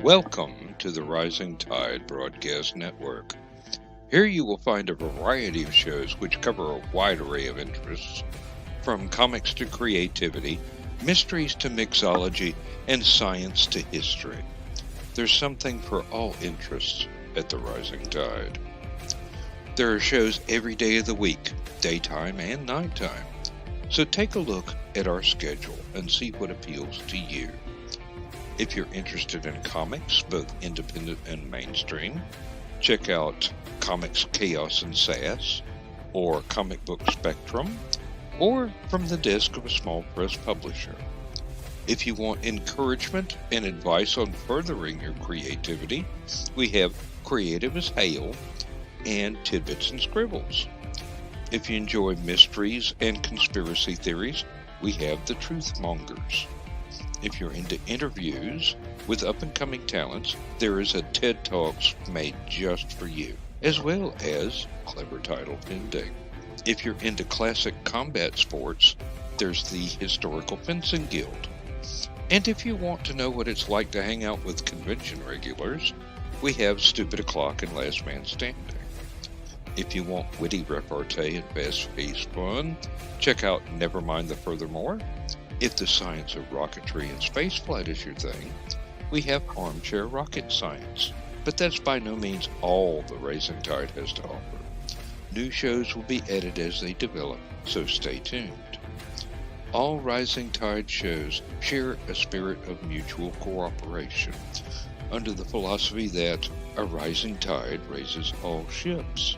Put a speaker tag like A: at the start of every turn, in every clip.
A: Welcome to the Rising Tide Broadcast Network. Here you will find a variety of shows which cover a wide array of interests, from comics to creativity, mysteries to mixology, and science to history. There's something for all interests at the Rising Tide. There are shows every day of the week, daytime and nighttime. So take a look at our schedule and see what appeals to you. If you're interested in comics, both independent and mainstream, check out Comics Chaos and Sass, or Comic Book Spectrum, or From the Desk of a Small Press Publisher. If you want encouragement and advice on furthering your creativity, we have Creative as Hail and Tidbits and Scribbles. If you enjoy mysteries and conspiracy theories, we have The Truth Mongers. If you're into interviews with up-and-coming talents, there is a TED Talks made just for you, as well as clever title pending. If you're into classic combat sports, there's the Historical Fencing Guild. And if you want to know what it's like to hang out with convention regulars, we have Stupid O'Clock and Last Man Standing. If you want witty repartee and fast-paced fun, check out Nevermind the Furthermore. If the science of rocketry and spaceflight is your thing, we have Armchair Rocket Science. But that's by no means all the Rising Tide has to offer. New shows will be added as they develop, so stay tuned. All Rising Tide shows share a spirit of mutual cooperation, under the philosophy that a rising tide raises all ships.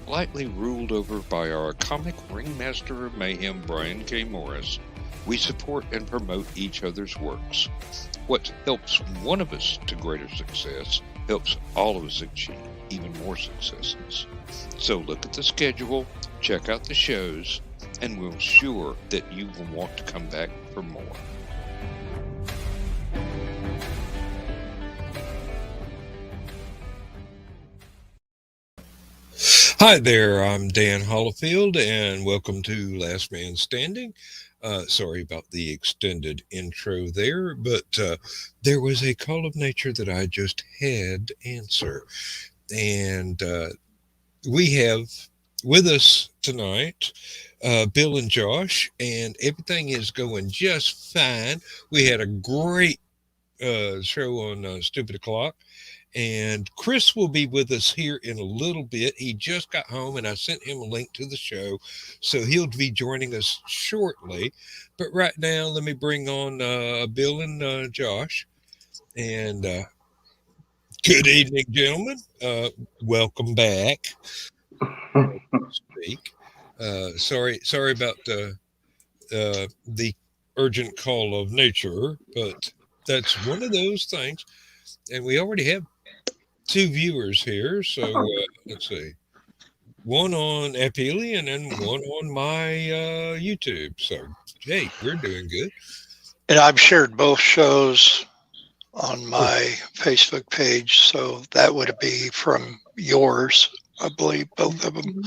A: Lightly ruled over by our comic ringmaster of mayhem, Brian K. Morris, we support and promote each other's works. What helps one of us to greater success helps all of us achieve even more successes. So look at the schedule, check out the shows, and we're sure that you will want to come back for more. Hi there, I'm Dan Hollifield, and welcome to Last Man Standing. Sorry about the extended intro there, but there was a call of nature that I just had to answer. And we have with us tonight Bill and Josh, and everything is going just fine. We had a great show on Stupid O'Clock. And Chris will be with us here in a little bit. He just got home and I sent him a link to the show. So he'll be joining us shortly. But right now, let me bring on Bill and Josh. And good evening, gentlemen. Welcome back. Speak. Sorry about the urgent call of nature, but that's one of those things. And we already have 2 viewers here, so let's see, one on Aphelion and one on my YouTube. So hey, we're doing good.
B: And I've shared both shows on my Facebook page, so that would be from yours, I believe, both of them.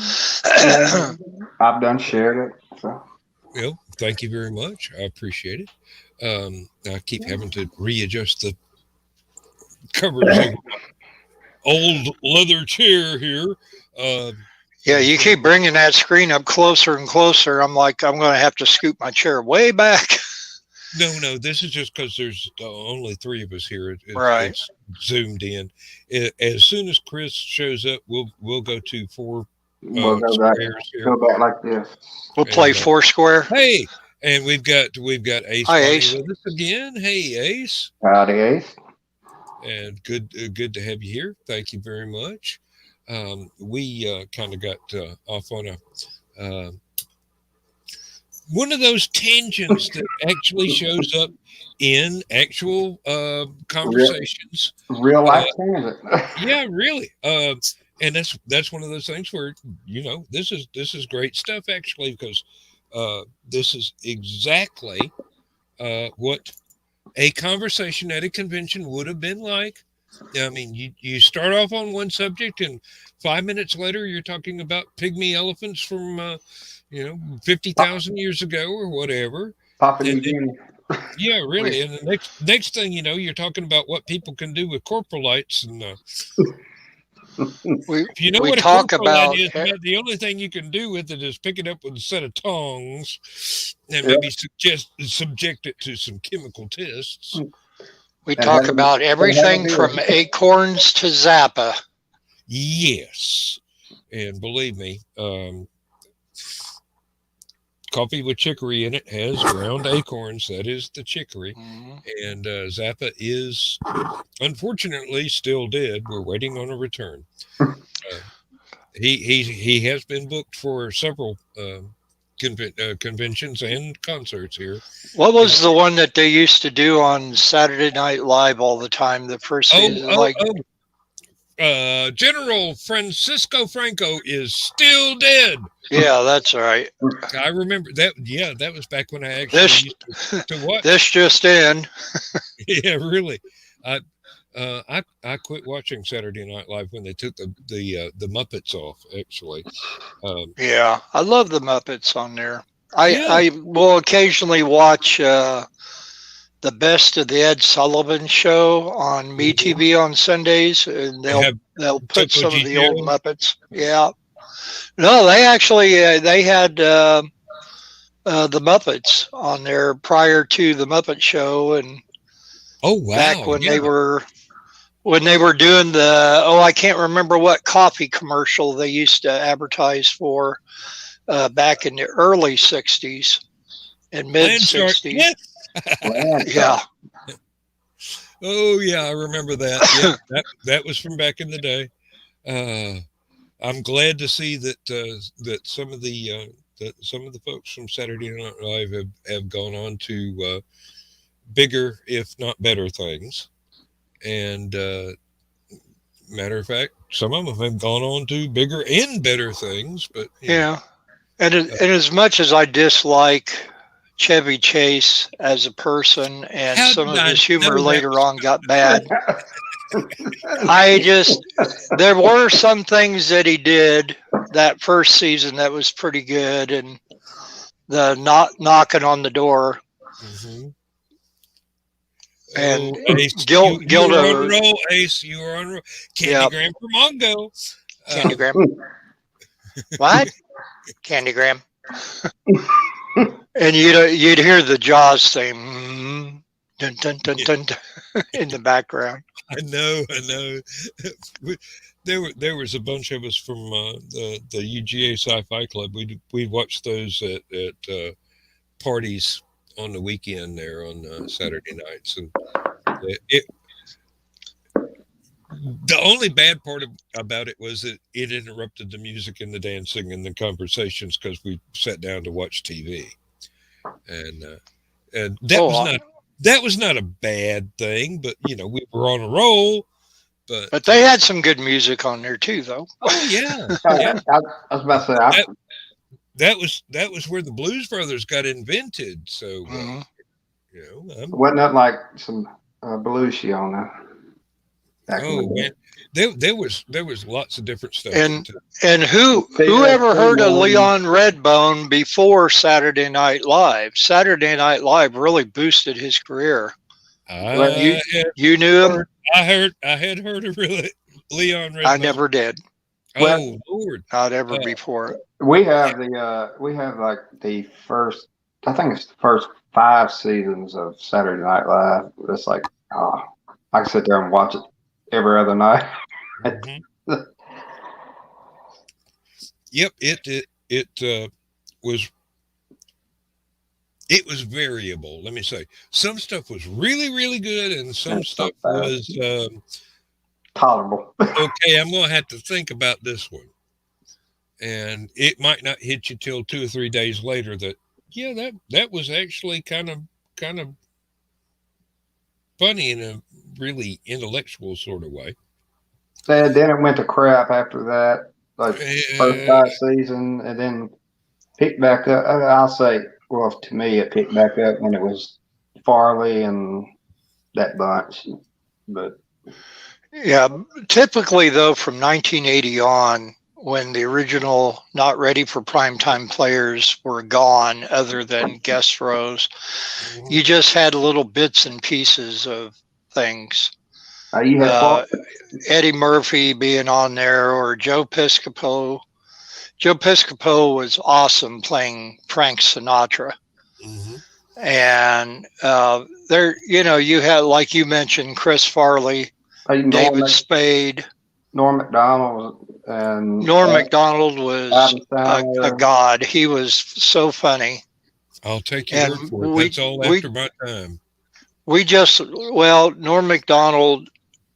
C: I've done shared it. So.
A: Well, thank you very much. I appreciate it. I keep having to readjust the covers of old leather chair here.
B: Yeah, you keep bringing that screen up closer and closer. I'm like, I'm going to have to scoot my chair way back.
A: No, this is just because there's only 3 of us here.
B: Right.
A: It's zoomed in. As soon as Chris shows up, we'll go to 4 squares here.
C: Go back like this.
B: We'll play 4 square.
A: Hey, and we've got Ace.
B: Hi, Ace.
A: With us again. Hey, Ace.
C: Howdy, Ace.
A: And good to have you here. Thank you very much. We kind of got off on a one of those tangents that actually shows up in actual conversations.
C: Real life tangent.
A: Yeah, really. And that's one of those things where this is great stuff actually, because this is exactly what a conversation at a convention would have been like. I mean, you start off on one subject and 5 minutes later you're talking about pygmy elephants from 50,000 years ago or whatever.
C: Papua New Guinea.
A: Yeah, really. And the next thing you know, you're talking about what people can do with corporal lights. And if you know
B: we
A: what a
B: talk
A: corporal light
B: about
A: is, the only thing you can do with it is pick it up with a set of tongs and maybe subject it to some chemical tests.
B: we talk about everything from acorns to Zappa.
A: Yes. And believe me, coffee with chicory in it has ground acorns. That is the chicory.
B: Mm-hmm.
A: And Zappa is unfortunately still dead. We're waiting on a return. He has been booked for several conventions and concerts here.
B: What was the one that they used to do on Saturday Night Live all the time? The first season,
A: General Francisco Franco is still dead.
B: Yeah, that's right.
A: I remember that. Yeah, that was back when I actually used to watch.
B: This just in.
A: Yeah, really. I quit watching Saturday Night Live when they took the Muppets off. Actually,
B: yeah, I love the Muppets on there. I will occasionally watch the Best of the Ed Sullivan Show on MeTV on Sundays, and they'll put some of the old Muppets. Yeah, no, they actually they had the Muppets on there prior to the Muppet Show, and back when they were doing the I can't remember what coffee commercial they used to advertise for back in the early 60s and mid 60s. Yeah.
A: Oh yeah, I remember that. Yeah, that was from back in the day. I'm glad to see that that some of the folks from Saturday Night Live have gone on to bigger, if not better, things. And matter of fact, some of them have gone on to bigger and better things. But
B: yeah, and as much as I dislike Chevy Chase as a person, and some of his humor later on got bad, there were some things that he did that first season that was pretty good, and the knocking on the door.
A: Mm-hmm.
B: And
A: Ace,
B: Gilda.
A: You were on roll, Ace. You were on roll. Candygram for Mongo.
B: Candygram. What? Candygram. And you'd hear the Jaws thing, dun, dun, dun, dun, dun, in the background.
A: I know. There was a bunch of us from the UGA Sci-Fi Club. We watched those at parties on the weekend there on Saturday nights, and the only bad part about it was that it interrupted the music and the dancing and the conversations because we sat down to watch TV, and that was not a bad thing, but we were on a roll. But
B: they had some good music on there too, though.
A: Oh yeah,
C: yeah. I was about to say
A: that was where the Blues Brothers got invented. So
C: wasn't that like some Belushi on that?
A: Oh man, there was lots of different stuff.
B: And who ever heard of Leon Redbone before Saturday Night Live? Saturday Night Live really boosted his career. You knew him?
A: I had heard of Leon Redbone.
B: I never did.
A: Oh Lord,
B: not ever before.
C: We have like the first, I think it's the first 5 seasons of Saturday Night Live. It's like, I can sit there and watch it every other night.
A: Mm-hmm. Yep, it was variable. Let me say, some stuff was really, really good, and some stuff was
C: tolerable.
A: Okay, I'm gonna have to think about this one, and it might not hit you till 2 or 3 days later that that was actually kind of funny in a really intellectual sort of way.
C: Then it went to crap after that, like first 5 season, and then picked back up. I'll say, well, to me, it picked back up when it was Farley and that bunch. But
B: yeah, typically though, from 1980 on, when the original Not Ready for Primetime players were gone, other than guest rows. You just had little bits and pieces of things.
C: You had
B: Eddie Murphy being on there, or Joe Piscopo. Joe Piscopo was awesome playing Frank Sinatra. And there, you had, like you mentioned, Chris Farley, David Spade,
C: Norm Macdonald, and
B: Norm Macdonald was a god. He was so funny.
D: I'll take your word for it. That's all after my time.
B: Norm Macdonald,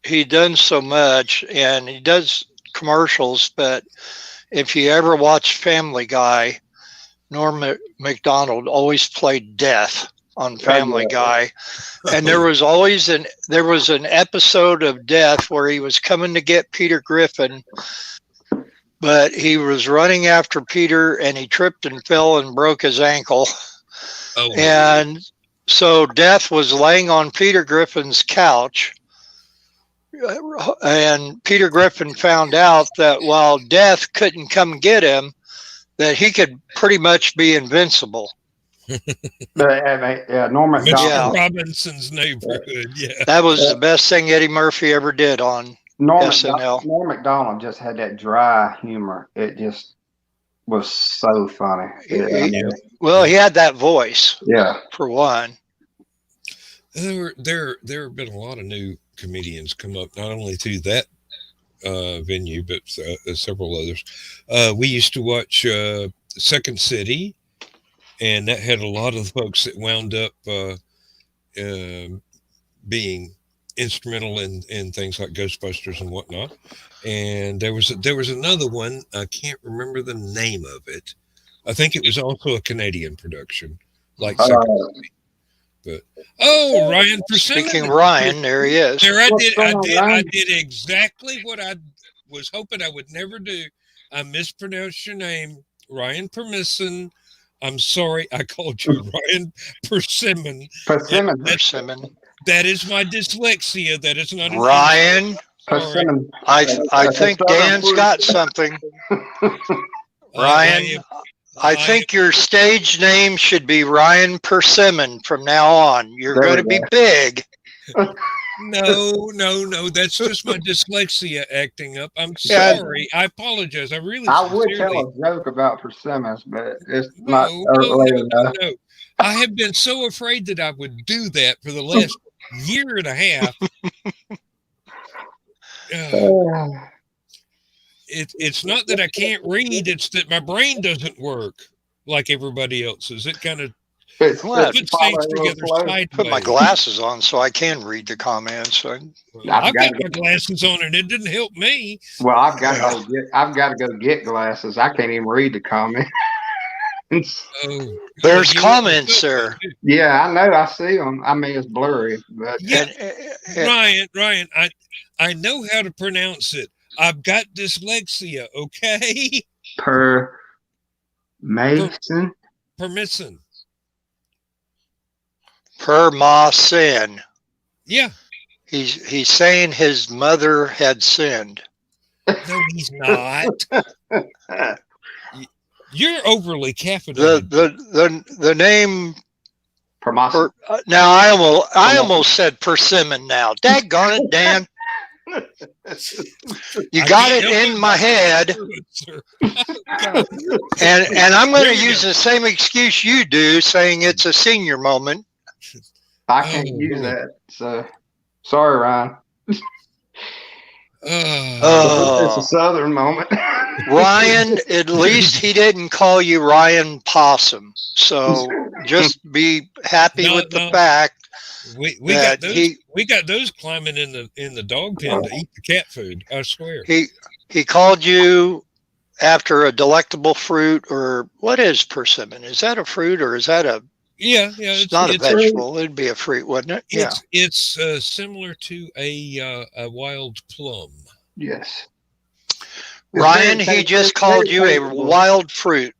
B: he done so much, and he does commercials, but if you ever watch Family Guy, Norm Macdonald always played Death on Family Guy. And there was an episode of Death where he was coming to get Peter Griffin, but he was running after Peter and he tripped and fell and broke his ankle. And so Death was laying on Peter Griffin's couch, and Peter Griffin found out that while Death couldn't come get him, that he could pretty much be invincible.
C: Norm Macdonald.
D: Robinson's Neighborhood. Yeah,
B: that was the best thing Eddie Murphy ever did on SNL.
C: Norm Macdonald just had that dry humor. It just was so funny.
B: Well, he had that voice.
C: Yeah,
B: for one.
D: There have been a lot of new comedians come up, not only through that venue, but several others. We used to watch Second City, and that had a lot of folks that wound up being instrumental in things like Ghostbusters and whatnot. And there was another one, I can't remember the name of it. I think it was also a Canadian production, like Second City. But Ryan Persimmon.
B: Speaking of Ryan, there he is.
D: There I did exactly what I was hoping I would never do. I mispronounced your name, Ryan Persimmon. I'm sorry, I called you Ryan Persimmon.
C: Persimmon.
D: That is my dyslexia. That is not
B: Ryan Persimmon. I think Dan's got something. Ryan. I think your stage name should be Ryan Persimmon from now on. You're going to be big.
D: No. That's just my dyslexia acting up. I'm sorry. I apologize. I would
C: tell a joke about persimmons, but it's not related.
D: No. I have been so afraid that I would do that for the last year and a half. It's not that I can't read, it's that my brain doesn't work like everybody else's. It kind of puts things together sideways.
B: Put my glasses on so I can read the comments.
D: I've got my glasses on and it didn't help me.
C: Well, I've got to go get glasses. I can't even read the comments.
B: There's comments, sir.
C: Yeah, I know. I see them. I mean, it's blurry. But
D: Ryan, I know how to pronounce it. I've got dyslexia, okay?
C: Permission.
B: Permasin.
D: Yeah.
B: He's saying his mother had sinned.
D: No, he's not. You're overly caffeinated.
B: The name. Now I almost said persimmon. Now, daggone it, Dan. You got it in my head, and I'm going to use the same excuse you do, saying it's a senior moment.
C: I can't use that, so sorry, Ryan. It's a Southern moment.
B: Ryan, at least he didn't call you Ryan Possum, so just be happy with the fact.
D: We got those climbing in the dog pen to eat the cat food. I swear.
B: He called you after a delectable fruit, or what is persimmon? Is that a fruit or is that a? Yeah. It's not a vegetable. It'd be a fruit, wouldn't it?
D: It's similar to a wild plum.
C: Yes.
B: Ryan, he just called you a wild fruit.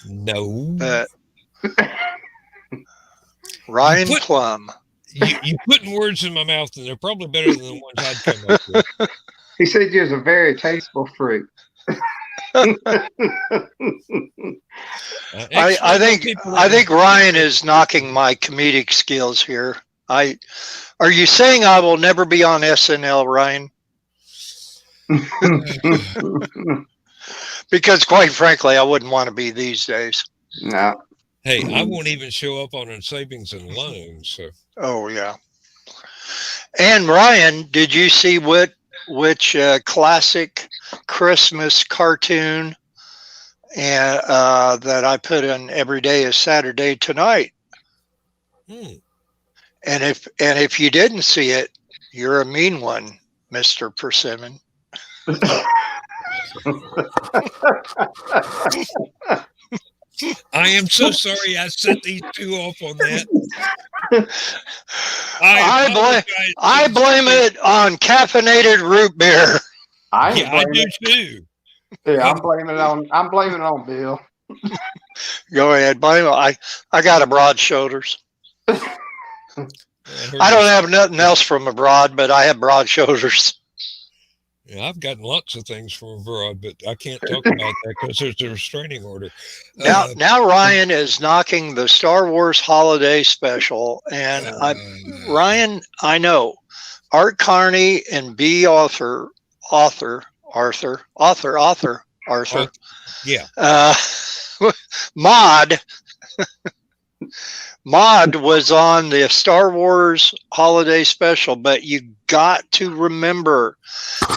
D: No.
B: Ryan Plum.
D: You putting words in my mouth, and they're probably better than the ones I'd come up with.
C: He said you was a very tasteful fruit.
B: I think Ryan is knocking my comedic skills here. Are you saying I will never be on SNL, Ryan? Because quite frankly, I wouldn't want to be these days.
C: No.
D: Hey, I won't even show up on a savings and loans. So.
B: Oh yeah. And Ryan, did you see which classic Christmas cartoon and that I put in every day is Saturday tonight? And if you didn't see it, you're a mean one, Mr. Persimmon.
D: I am so sorry I set these two off on that.
B: I blame it on caffeinated root beer.
D: I do too.
C: Yeah, I'm blaming it on Bill.
B: Go ahead, blame it. I got a broad shoulders. I don't have nothing else from abroad, but I have broad shoulders.
D: Yeah, I've gotten lots of things from abroad, but I can't talk about that because there's a restraining order.
B: Now Ryan is knocking the Star Wars holiday special, and Ryan, I know Art Carney and B. Arthur.
D: Yeah.
B: Mod was on the Star Wars holiday special, but you got to remember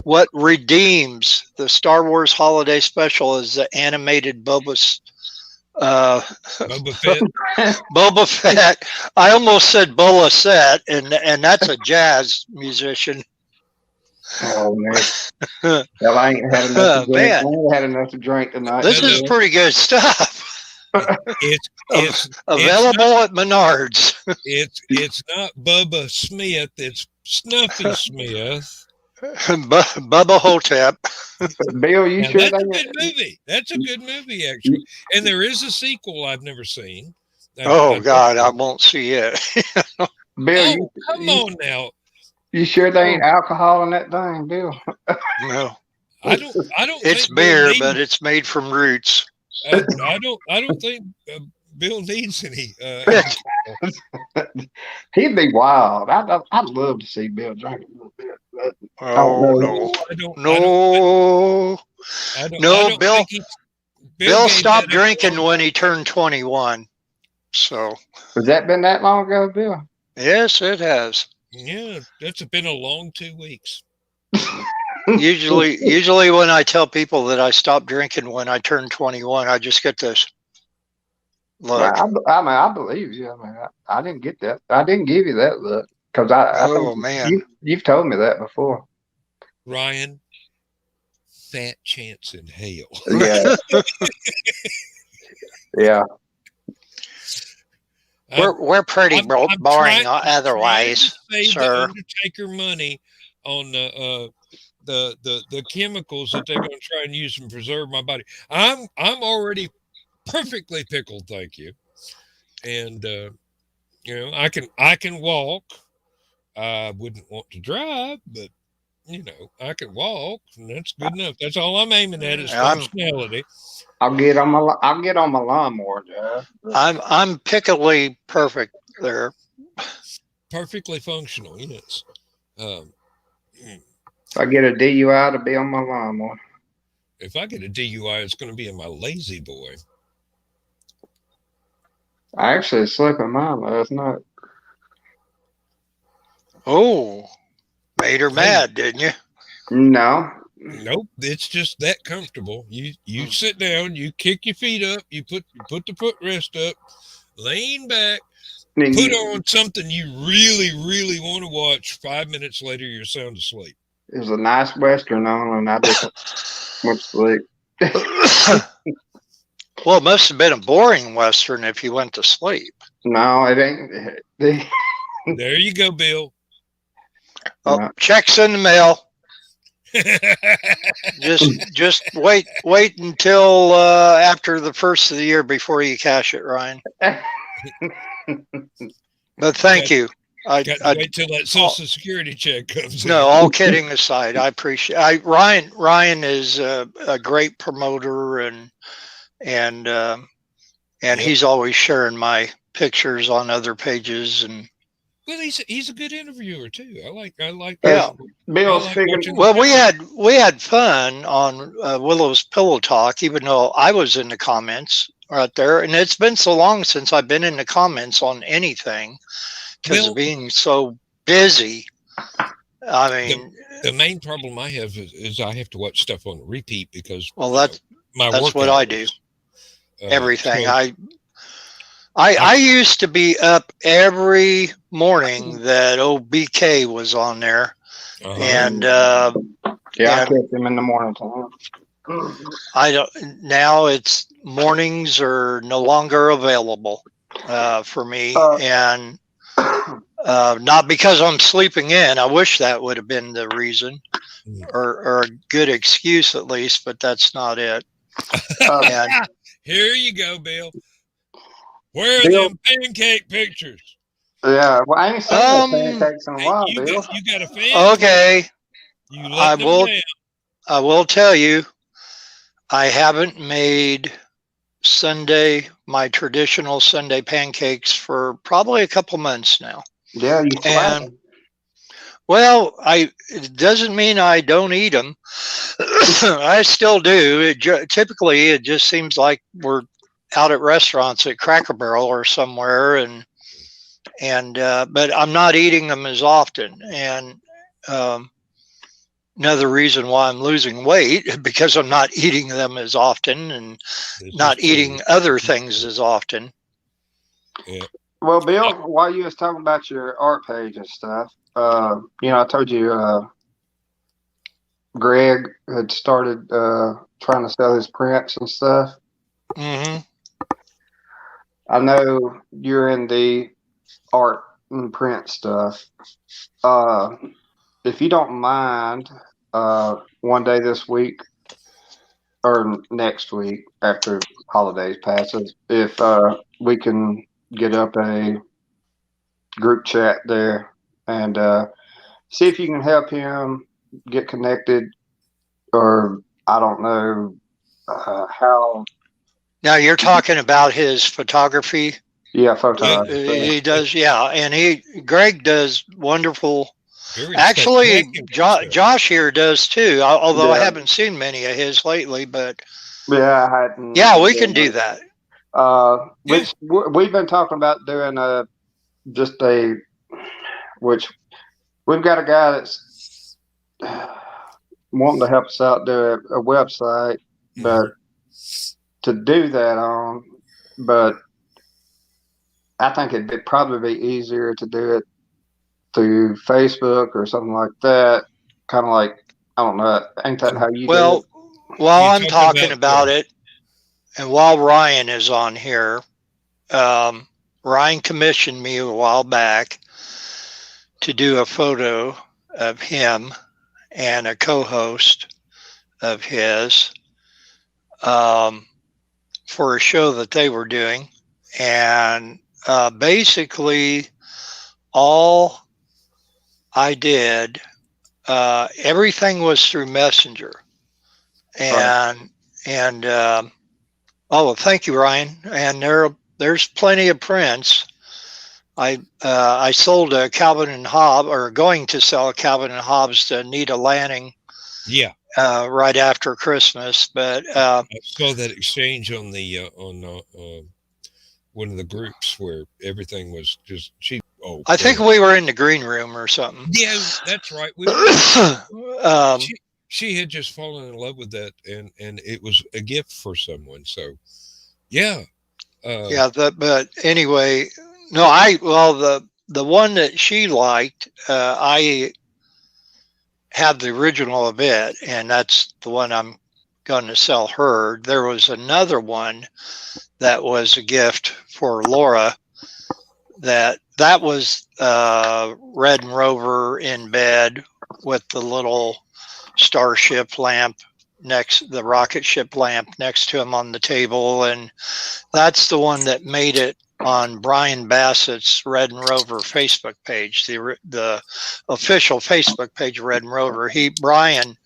B: what redeems the Star Wars holiday special is the animated Boba Fett. I almost said Boba Fett, and that's a jazz musician.
C: Oh man! Well, I ain't had enough to drink. I ain't had enough to drink tonight.
B: This is pretty good stuff.
D: It's
B: available at Menards.
D: It's not Bubba Smith. It's Snuffy Smith.
B: Bubba Hotep.
C: Bill, you sure
D: that's a good movie? That's a good movie, actually. And there is a sequel I've never seen.
B: God, I won't see it.
C: Bill,
D: come on now.
C: You sure there ain't alcohol in that thing, Bill?
B: No.
D: I don't.
B: It's beer, but it's made from roots.
D: I don't think Bill needs any.
C: He'd be wild. I'd love to see Bill drink a little bit. But
B: no. Bill stopped drinking when he turned 21. So
C: has that been that long ago, Bill?
B: Yes, it has.
D: Yeah, that's been a long 2 weeks.
B: Usually when I tell people that I stopped drinking when I turned 21, I just get this look.
C: Well, I believe you. I didn't get that. I didn't give you that look because
B: man,
C: you've told me that before.
D: Ryan, fat chance in hell.
C: Yeah. Yeah.
B: We're pretty boring otherwise, sir.
D: Undertaker money on the chemicals that they're going to try and use and preserve my body. I'm already perfectly pickled, thank you. And I can walk. I wouldn't want to drive, but I can walk, and that's good enough. That's all I'm aiming at is functionality.
C: I'll get on my lawnmower, Jeff.
B: I'm pickily perfect there.
D: Perfectly functional, yes.
C: If I get a DUI, to be on my lawnmower.
D: If I get a DUI, it's going to be in my lazy boy.
C: I actually slept in mine last night.
B: Oh, made her mad, didn't you?
C: No.
D: Nope, it's just that comfortable. You sit down, you kick your feet up, you put the footrest up, lean back, put on something you really, really want to watch. 5 minutes later, you're sound asleep.
C: It was a nice Western on, and I just went to sleep.
B: Well, it must have been a boring Western if you went to sleep.
C: No, it ain't.
D: There you go, Bill.
B: Oh, no. Checks in the mail. just wait until after the first of the year before you cash it, Ryan. But thank you. I
D: Got to wait till that Social Security check comes in.
B: No, all kidding aside, I appreciate. Ryan is a great promoter, and he's always sharing my pictures on other pages. And
D: well, he's a good interviewer too. I like.
B: Yeah.
C: Bill,
D: I like
C: speaking.
D: watching-
B: well, we had fun on Willow's Pillow Talk, even though I was in the comments right there, and it's been so long since I've been in the comments on anything because of being so busy. I mean,
D: the main problem I have is I have to watch stuff on repeat because
B: that's
D: work
B: what
D: hours.
B: I do. Everything.
D: So,
B: I used to be up every morning that old BK was on there, and
C: I catch him in the morning time.
B: I don't. Now it's mornings are no longer available for me, and not because I'm sleeping in. I wish that would have been the reason, or a good excuse at least, but that's not it. And
D: here you go, Bill. Where are them pancake pictures?
C: Yeah, well, I ain't seen no pancakes in a while,
D: you
C: Bill.
D: got a fan?
B: Okay,
D: You
B: I will tell you, I haven't made my traditional Sunday pancakes for probably a couple months now.
C: Yeah, you flat.
B: Well, it doesn't mean I don't eat them. I still do. Typically, it just seems like we're out at restaurants at Cracker Barrel or somewhere, but I'm not eating them as often. And another reason why I'm losing weight because I'm not eating them as often and not eating other things as often.
D: Yeah.
C: Well, Bill, while you was talking about your art page and stuff, I told you Greg had started trying to sell his prints and stuff.
B: Mm-hmm.
C: I know you're in the art and print stuff. If you don't mind, one day this week or next week after holidays passes, if we can get up a group chat there and see if you can help him get connected, or I don't know how.
B: Now you're talking about his photography.
C: Yeah, photography.
B: He does, yeah, and Greg does wonderful.
D: Very
B: Actually,
D: spectacular
B: Josh here does too. Although I haven't seen many of his lately, but
C: yeah, I hadn't.
B: Yeah, we can do that.
C: Which we've been talking about doing which we've got a guy that's wanting to help us out do a website, but to do that on, but I think it'd probably be easier to do it through Facebook or something like that. Kind of like, I don't know, ain't that how you do it?
B: While I'm talking about it, and while Ryan is on here, Ryan commissioned me a while back to do a photo of him and a co-host of his for a show that they were doing. And basically all I did, everything was through Messenger. And thank you, Ryan. And there's plenty of prints. I sold a Calvin and Hobbes, or going to sell a Calvin and Hobbes to Nita Lanning.
D: Yeah.
B: Right after Christmas, but
D: I saw that exchange on the on one of the groups where everything was just cheap.
B: I think we were in the green room or something.
D: Yeah, that's right. She had just fallen in love with that, and it was a gift for someone. So, yeah.
B: But anyway, no, the one that she liked, I have the original of it, and that's the one I'm going to sell her. There was another one that was a gift for Laura. That was Red Rover in bed with the little starship lamp the rocket ship lamp next to him on the table, and that's the one that made it on Brian Bassett's Red and Rover Facebook page, the official Facebook page of Red and Rover. Brian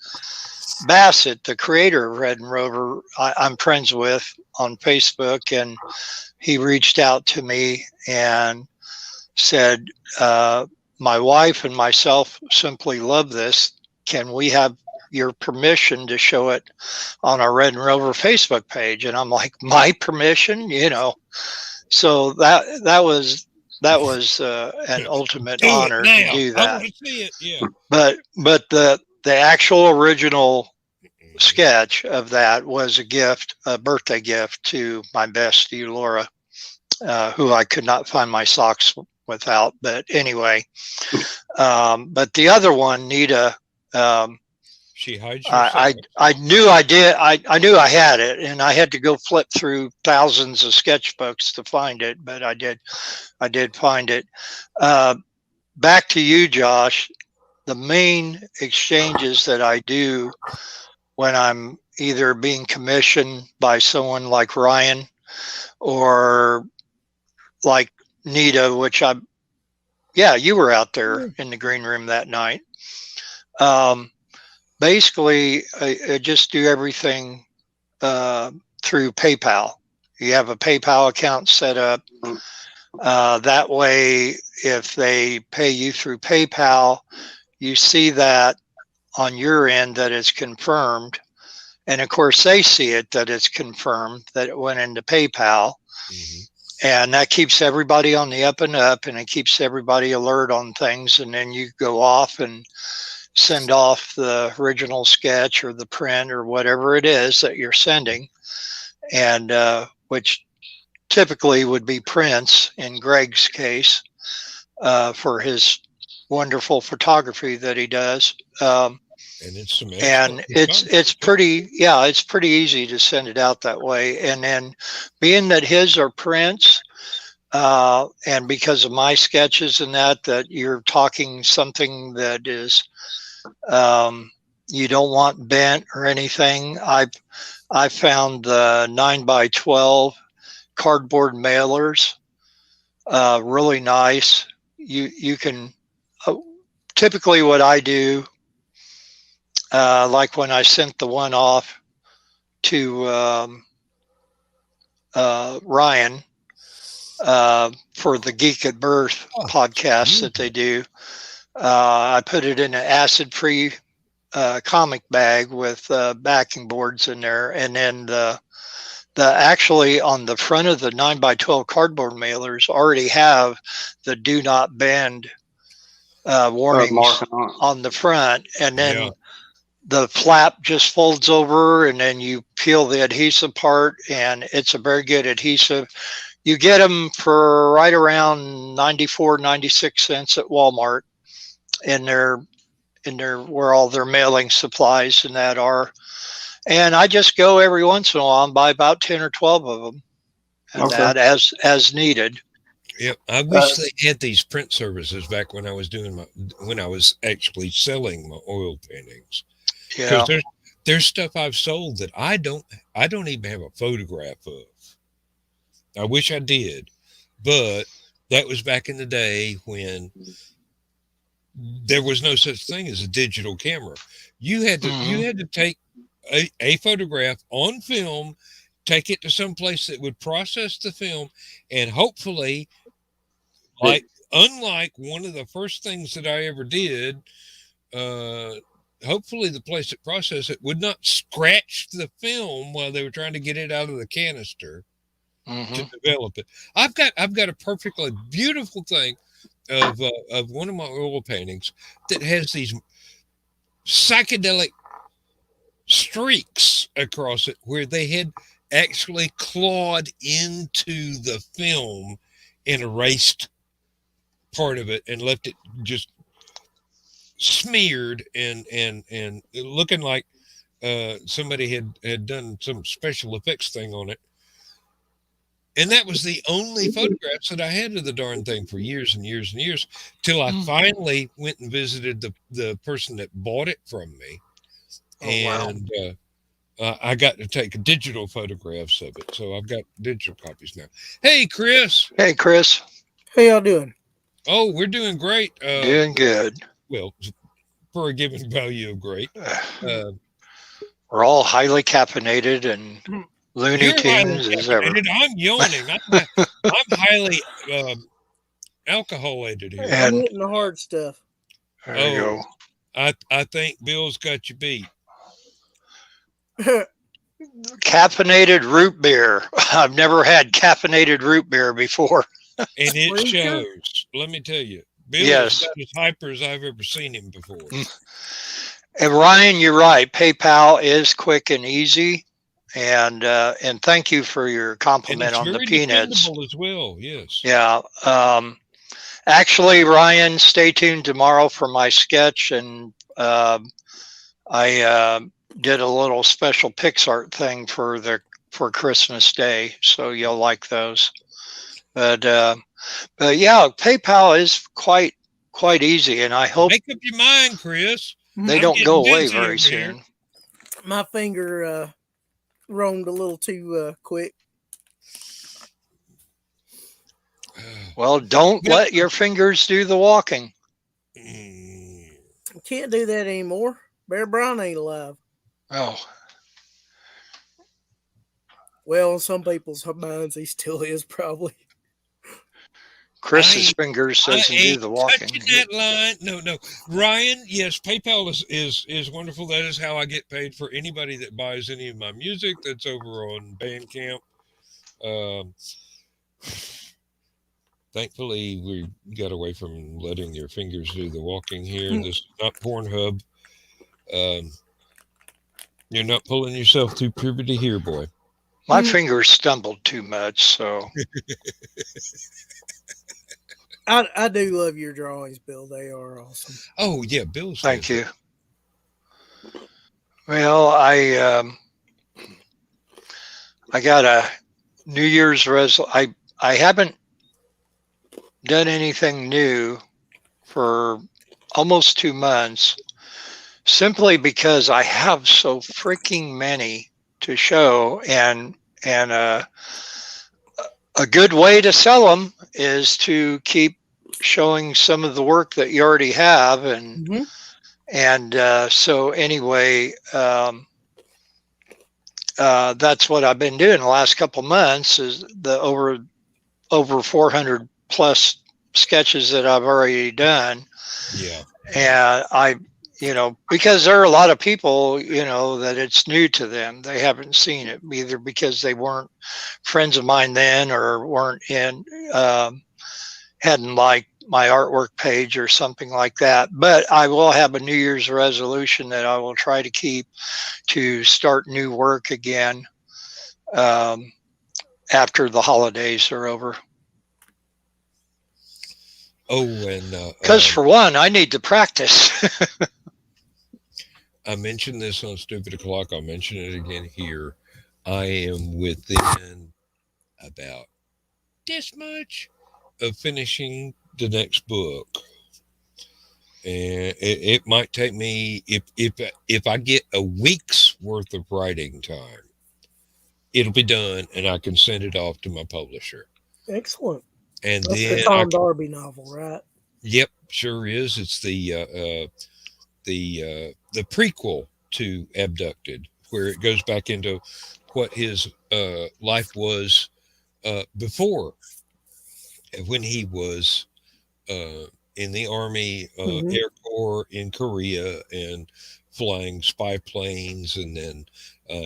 B: Bassett, the creator of Red and Rover, I'm friends with on Facebook, and he reached out to me and said, my wife and myself simply love this. Can we have your permission to show it on our Red and Rover Facebook page? And I'm like, my permission, So that was an ultimate honor to do that.
D: I want to see it. Yeah.
B: But the actual original sketch of that was a birthday gift to my bestie Laura, who I could not find my socks without. But anyway, but the other one, Nita,
D: she hides
B: I knew I did. I knew I had it, and I had to go flip through thousands of sketchbooks to find it, but I did find it. Back to you, Josh. The main exchanges that I do when I'm either being commissioned by someone like Ryan or like Nita, which you were out there in the green room that night. Basically, I just do everything through PayPal. You have a PayPal account set up. That way, if they pay you through PayPal, you see that on your end that it's confirmed. And of course, they see it that it's confirmed that it went into PayPal. Mm-hmm. And that keeps everybody on the up and up, and it keeps everybody alert on things. And then you go off and send off the original sketch or the print or whatever it is that you're sending, and which typically would be prints in Greg's case, for his wonderful photography that he does. And it's pretty easy to send it out that way. And then being that his are prints, and because of my sketches and that you're talking something that is, you don't want bent or anything. I found the 9x12 cardboard mailers, really nice. You can, typically what I do, like when I sent the one off to Ryan for the Geek at Birth podcast that they do, I put it in an acid-free comic bag with backing boards in there, and then the actually on the front of the 9x12 cardboard mailers already have the do not bend warnings on the front, and then the flap just folds over, and then you peel the adhesive part, and it's a very good adhesive. You get them for right around 94, 96 cents at Walmart in their where all their mailing supplies and that are. And I just go every once in a while and buy about 10 or 12 of them, and that as needed.
D: Yep, I wish they had these print services back when I was actually selling my oil paintings.
B: Yeah,
D: there's stuff I've sold that I don't even have a photograph of. I wish I did, but that was back in the day when there was no such thing as a digital camera. You had to take a photograph on film, take it to some place that would process the film, and hopefully, unlike one of the first things that I ever did, hopefully the place that processed it would not scratch the film while they were trying to get it out of the canister to develop it. I've got a perfectly beautiful thing of one of my oil paintings that has these psychedelic streaks across it where they had actually clawed into the film and erased part of it and left it just smeared and looking like somebody had done some special effects thing on it. And that was the only photographs that I had of the darn thing for years and years and years, till I finally went and visited the person that bought it from me. I got to take digital photographs of it, so I've got digital copies now. Hey, Chris.
B: Hey, Chris.
E: How y'all doing?
D: Oh, we're doing great.
B: Doing good.
D: Well, for a given value of great.
B: We're all highly caffeinated and Looney
D: You're highly
B: Tunes as ever.
D: caffeinated. I'm yawning. I'm highly alcoholated here.
E: I'm
B: And
E: hitting the hard stuff.
B: there you go.
D: I think Bill's got you beat.
B: Caffeinated root beer. I've never had caffeinated root beer before.
D: And it
E: Well, you
D: shows. Let me tell you. Bill
B: Yes.
D: is about as hyper as I've ever seen him before.
B: And Ryan, you're right. PayPal is quick and easy. And thank you for your
D: And
B: compliment
D: it's
B: on the
D: very
B: peanuts.
D: dependable as well. Yes.
B: Yeah. Actually, Ryan, stay tuned tomorrow for my sketch, and I did a little special PixArt thing for Christmas Day, so you'll like those. But yeah, PayPal is quite easy, and I hope
D: Make up your mind, Chris.
B: they
D: I'm
B: don't go
D: getting
B: away
D: busy
B: very
D: over here.
B: soon.
E: My finger roamed a little too quick.
B: Well, don't let your fingers do the walking.
E: Can't do that anymore. Bear Bryant ain't alive.
B: Oh,
E: Well, in some people's minds, he still is probably.
B: Chris's fingers doesn't
D: I
B: do
D: ain't
B: the walking.
D: touching that line. No. Ryan, yes, PayPal is wonderful. That is how I get paid for anybody that buys any of my music that's over on Bandcamp. Thankfully, we got away from letting your fingers do the walking here. This is not Pornhub. You're not pulling yourself through puberty here, boy.
B: My fingers stumbled too much, so
E: I do love your drawings, Bill. They are awesome.
D: Oh yeah, Bill's.
B: thank you. Well, I got a New Year's resolution. I haven't done anything new for almost 2 months, simply because I have so freaking many to show, and a good way to sell them is to keep showing some of the work that you already have, and so anyway, that's what I've been doing the last couple months, is the over 400 plus sketches that I've already done.
D: Yeah.
B: And because there are a lot of people, that it's new to them. They haven't seen it, either because they weren't friends of mine then, or weren't hadn't liked my artwork page or something like that. But I will have a New Year's resolution that I will try to keep, to start new work again after the holidays are over.
D: Oh, and
B: because for one, I need to practice.
D: I mentioned this on Stupid O'Clock. I'll mention it again here. I am within about this much of finishing the next book, and it might take me, if I get a week's worth of writing time, it'll be done, and I can send it off to my publisher.
E: Excellent.
D: And
E: That's
D: then
E: the Tom Darby novel, right?
D: Yep, sure is. It's the prequel to Abducted, where it goes back into what his life was before, when he was in the Army, Air Corps in Korea, and flying spy planes, and then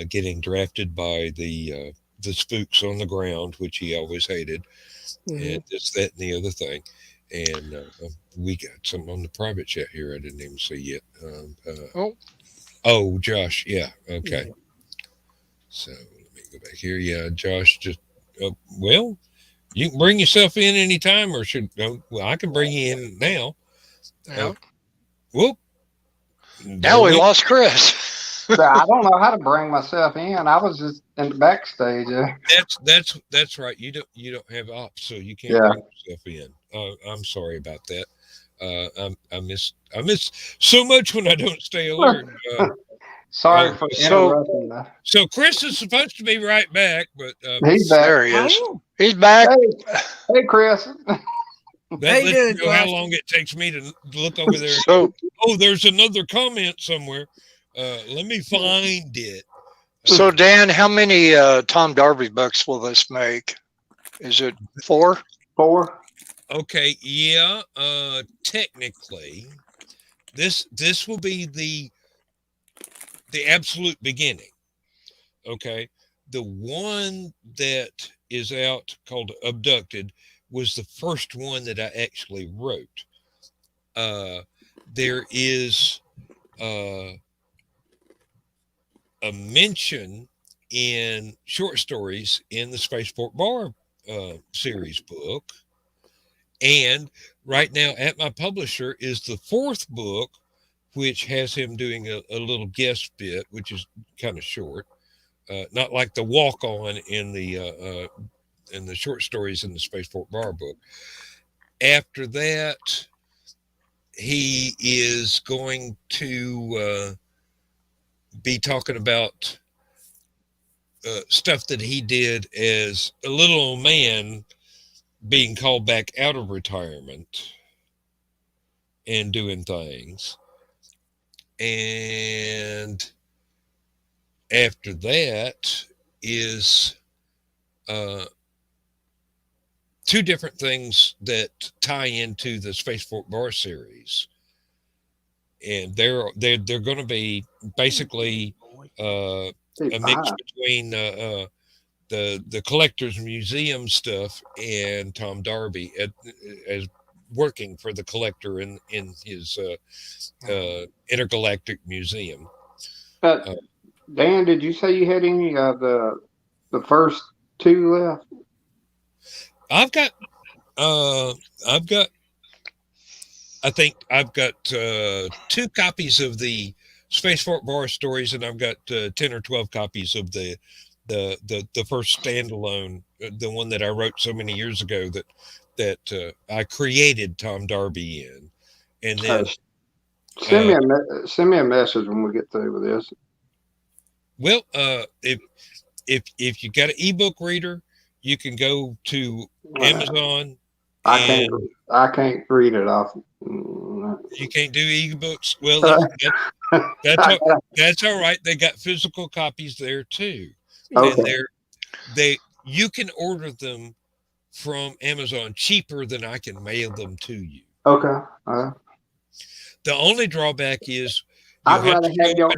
D: getting drafted by the spooks on the ground, which he always hated. And this, that, and the other thing. And we got some on the private chat here I didn't even see yet. Oh, Josh. Yeah. Okay. Yeah. So let me go back here. Yeah, Josh just, well, you can bring yourself in anytime, or well, I can bring you in now.
B: Yeah.
D: Whoop.
B: Now we lost Chris.
C: So I don't know how to bring myself in. I was just in the backstage.
D: That's right. You don't have ops, so you can't bring yourself in. I'm sorry about that. I miss so much when I don't stay alert.
C: Sorry for
B: So-
C: interrupting.
D: So Chris is supposed to be right back, but
C: He's back.
B: There he is.
E: Oh,
B: He's back.
C: Hey, Chris.
D: that
E: How you
D: lets you
E: doing,
D: know how
E: Josh?
D: long it takes me to look over there.
B: So,
D: Oh, there's another comment somewhere. Let me find it.
B: so Dan, how many Tom Darby books will this make? Is it 4?
C: 4.
D: Okay, yeah. Technically, this will be the absolute beginning. Okay, the one that is out called Abducted was the first one that I actually wrote. There is a mention in short stories in the Spaceport Bar series book. And right now at my publisher is the 4th book, which has him doing a little guest bit, which is kind of short. Not like the walk-on in the short stories in the Spaceport Bar book. After that, he is going to be talking about stuff that he did as a little old man being called back out of retirement and doing things. And after that is 2 different things that tie into the Spaceport Bar series. And they're going to be basically a mix between the collector's museum stuff and Tom Darby as working for the collector in his intergalactic museum.
C: Dan, did you say you had any of the first 2 left?
D: I think I've got 2 copies of the Spaceport Bar stories, and I've got 10 or 12 copies of the first standalone, the one that I wrote so many years ago that I created Tom Darby in. And then
C: send me a message when we get through with this.
D: Well, if you got an ebook reader, you can go to Amazon.
C: I can't read it off.
D: You can't do ebooks. Well, that's all right. They got physical copies there too,
C: Okay.
D: and you can order them from Amazon cheaper than I can mail them to you.
C: Okay.
D: The only drawback is
C: I'd rather have your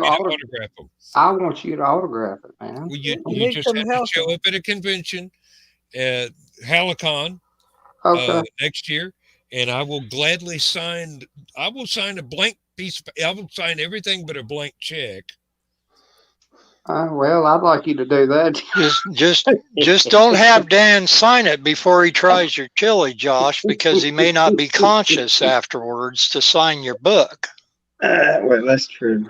D: autograph them.
C: I want you to autograph it, man.
D: Well, you just have to show up at a convention at Hallowcon next year, and I will gladly sign. I will sign a blank piece. I will sign everything but a blank check.
C: Well, I'd like you to do that.
B: Just don't have Dan sign it before he tries your chili, Josh, because he may not be conscious afterwards to sign your book.
C: Well, that's true.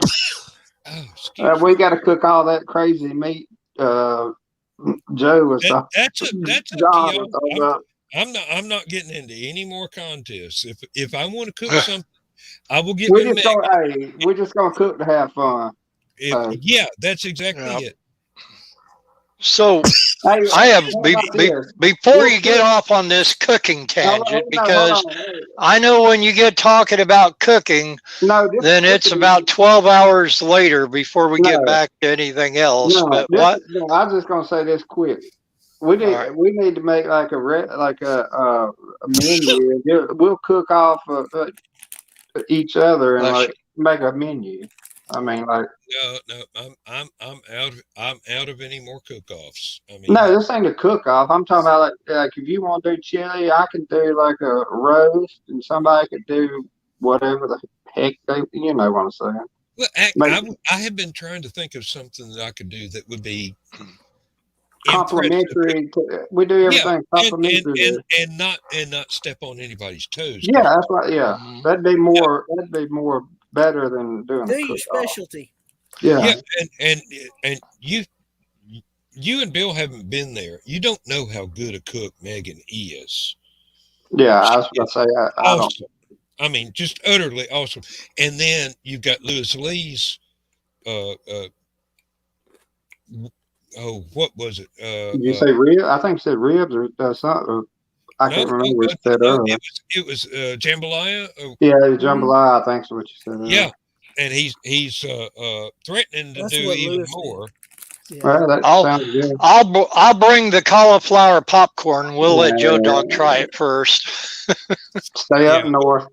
D: Oh,
C: we got to cook all that crazy meat. Joe was
D: that's up to y'all. I'm not getting into any more contests. If I want to cook something, I will get.
C: We're just gonna cook to have fun.
D: Yeah, that's exactly it.
B: So I have before you get off on this cooking tangent, because I know when you get talking about cooking, then it's about 12 hours later before we get back to anything else. But what?
C: No, I was just gonna say this quick. We need to make like a menu. We'll cook off each other and like make a menu. I mean, like
D: no, I'm out of any more cook-offs. I mean,
C: no, this ain't a cook-off. I'm talking about like if you want to do chili, I can do like a roast, and somebody could do whatever the heck you know what I'm saying.
D: Well, I have been trying to think of something that I could do that would be
C: complimentary. We do everything complimentary,
D: and not step on anybody's toes.
C: Yeah, that's right. Yeah, that'd be more better than doing
E: your specialty.
C: Yeah,
D: and you and Bill haven't been there. You don't know how good a cook Megan is.
C: Yeah, I was gonna say I
D: awesome. I mean, just utterly awesome. And then you've got Louis Lee's oh, what was it?
C: Did you say rib? I think you said ribs or something. Or I
D: No,
C: can't remember what you
D: no,
C: said earlier.
D: it was jambalaya.
C: Yeah, jambalaya. I think is what you said earlier.
D: Yeah, and he's threatening to
E: That's
D: do
E: what
D: even
E: Lewis did.
D: more.
E: Yeah.
C: Well, that sounds good.
B: I'll bring the cauliflower popcorn. We'll let Joe Dog
C: Yeah.
B: try it first.
C: Stay up north.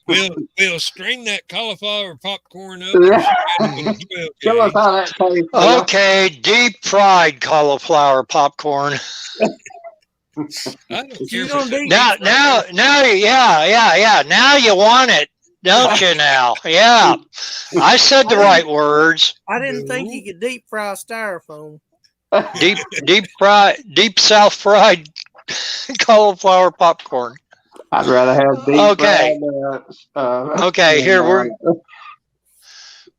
D: We'll string that cauliflower popcorn up
C: Yeah.
D: and shoot at it with a 12
C: Show us
D: gauge.
C: how that tastes. Bill.
B: Okay, deep fried cauliflower popcorn.
D: I don't
E: You
D: care
E: don't
D: if
E: do-
B: Now, yeah. Now you want it, don't you? Now, yeah. I said the right words.
E: I didn't think you could deep fry styrofoam.
B: Deep South fried cauliflower popcorn.
C: I'd rather have deep
B: Okay.
C: fried.
B: Okay, here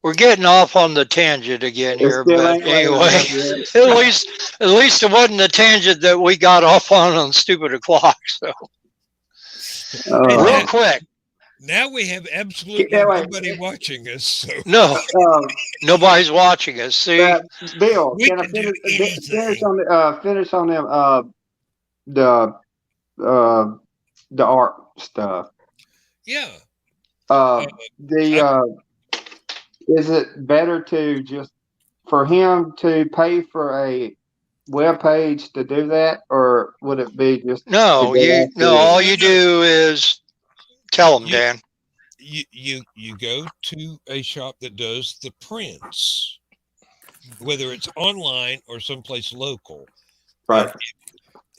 B: we're getting off on the tangent again here, but anyway, at least it wasn't the tangent that we got off on Stupid O'Clock. So real quick.
D: Now we have absolutely nobody watching us. So
B: no, nobody's watching us. See,
C: Bill,
D: we
C: can I
D: can do
C: finish on them the art stuff?
D: yeah.
C: Is it better to just for him to pay for a web page to do that, or would it be just
B: all you do is tell them, Dan.
D: You go to a shop that does the prints, whether it's online or someplace local,
C: right?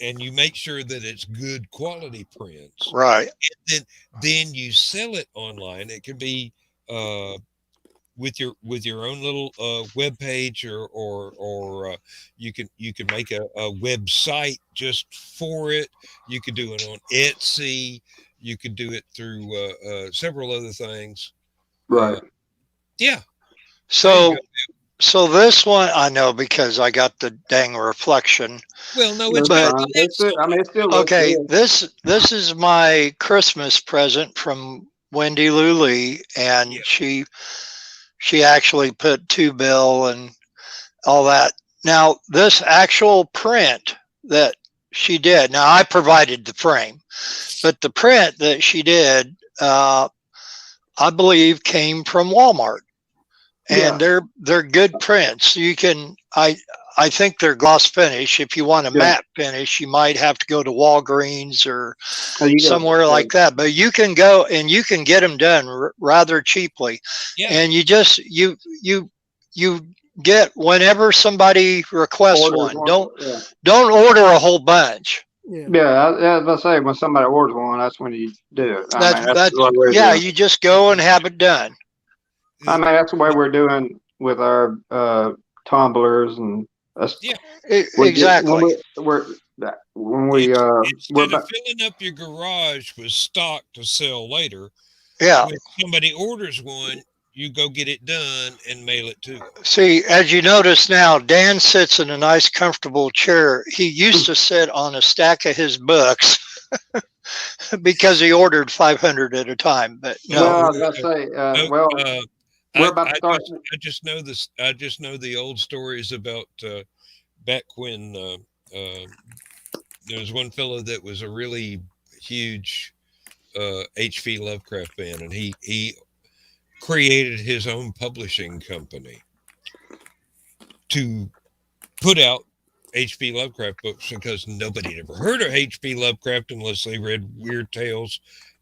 D: And you make sure that it's good quality prints,
B: right?
D: And then you sell it online. It can be with your own little web page, or you can make a website just for it. You could do it on Etsy. You could do it through several other things.
C: Right.
D: Yeah.
B: So this one I know because I got the dang reflection.
D: Well, no,
C: it's still
B: okay. This is my Christmas present from Wendy Lou Lee, and she actually put 2 bill and all that. Now this actual print that she did. Now I provided the frame, but the print that she did, I believe, came from Walmart, and they're good prints. You can I think they're gloss finish. If you want a matte finish, you might have to go to Walgreens or somewhere like that. But you can go and you can get them done rather cheaply. Yeah. And you just you get whenever somebody requests one. Don't order a whole bunch.
C: Yeah, I was about to say when somebody orders one, that's when you do it.
B: That's you just go and have it done.
C: I mean, that's the way we're doing with our tumblers and
B: exactly.
C: We're
D: instead of filling up your garage with stock to sell later.
B: Yeah,
D: when somebody orders one, you go get it done and mail it to them.
B: See, as you notice now, Dan sits in a nice, comfortable chair. He used to sit on a stack of his books because he ordered 500 at a time. But no,
C: well, I was about to say, we're about to start.
D: I just know this. I just know the old stories about back when there was one fellow that was a really huge H.P. Lovecraft fan, and he created his own publishing company to put out H.P. Lovecraft books because nobody had ever heard of H.P. Lovecraft unless they read Weird Tales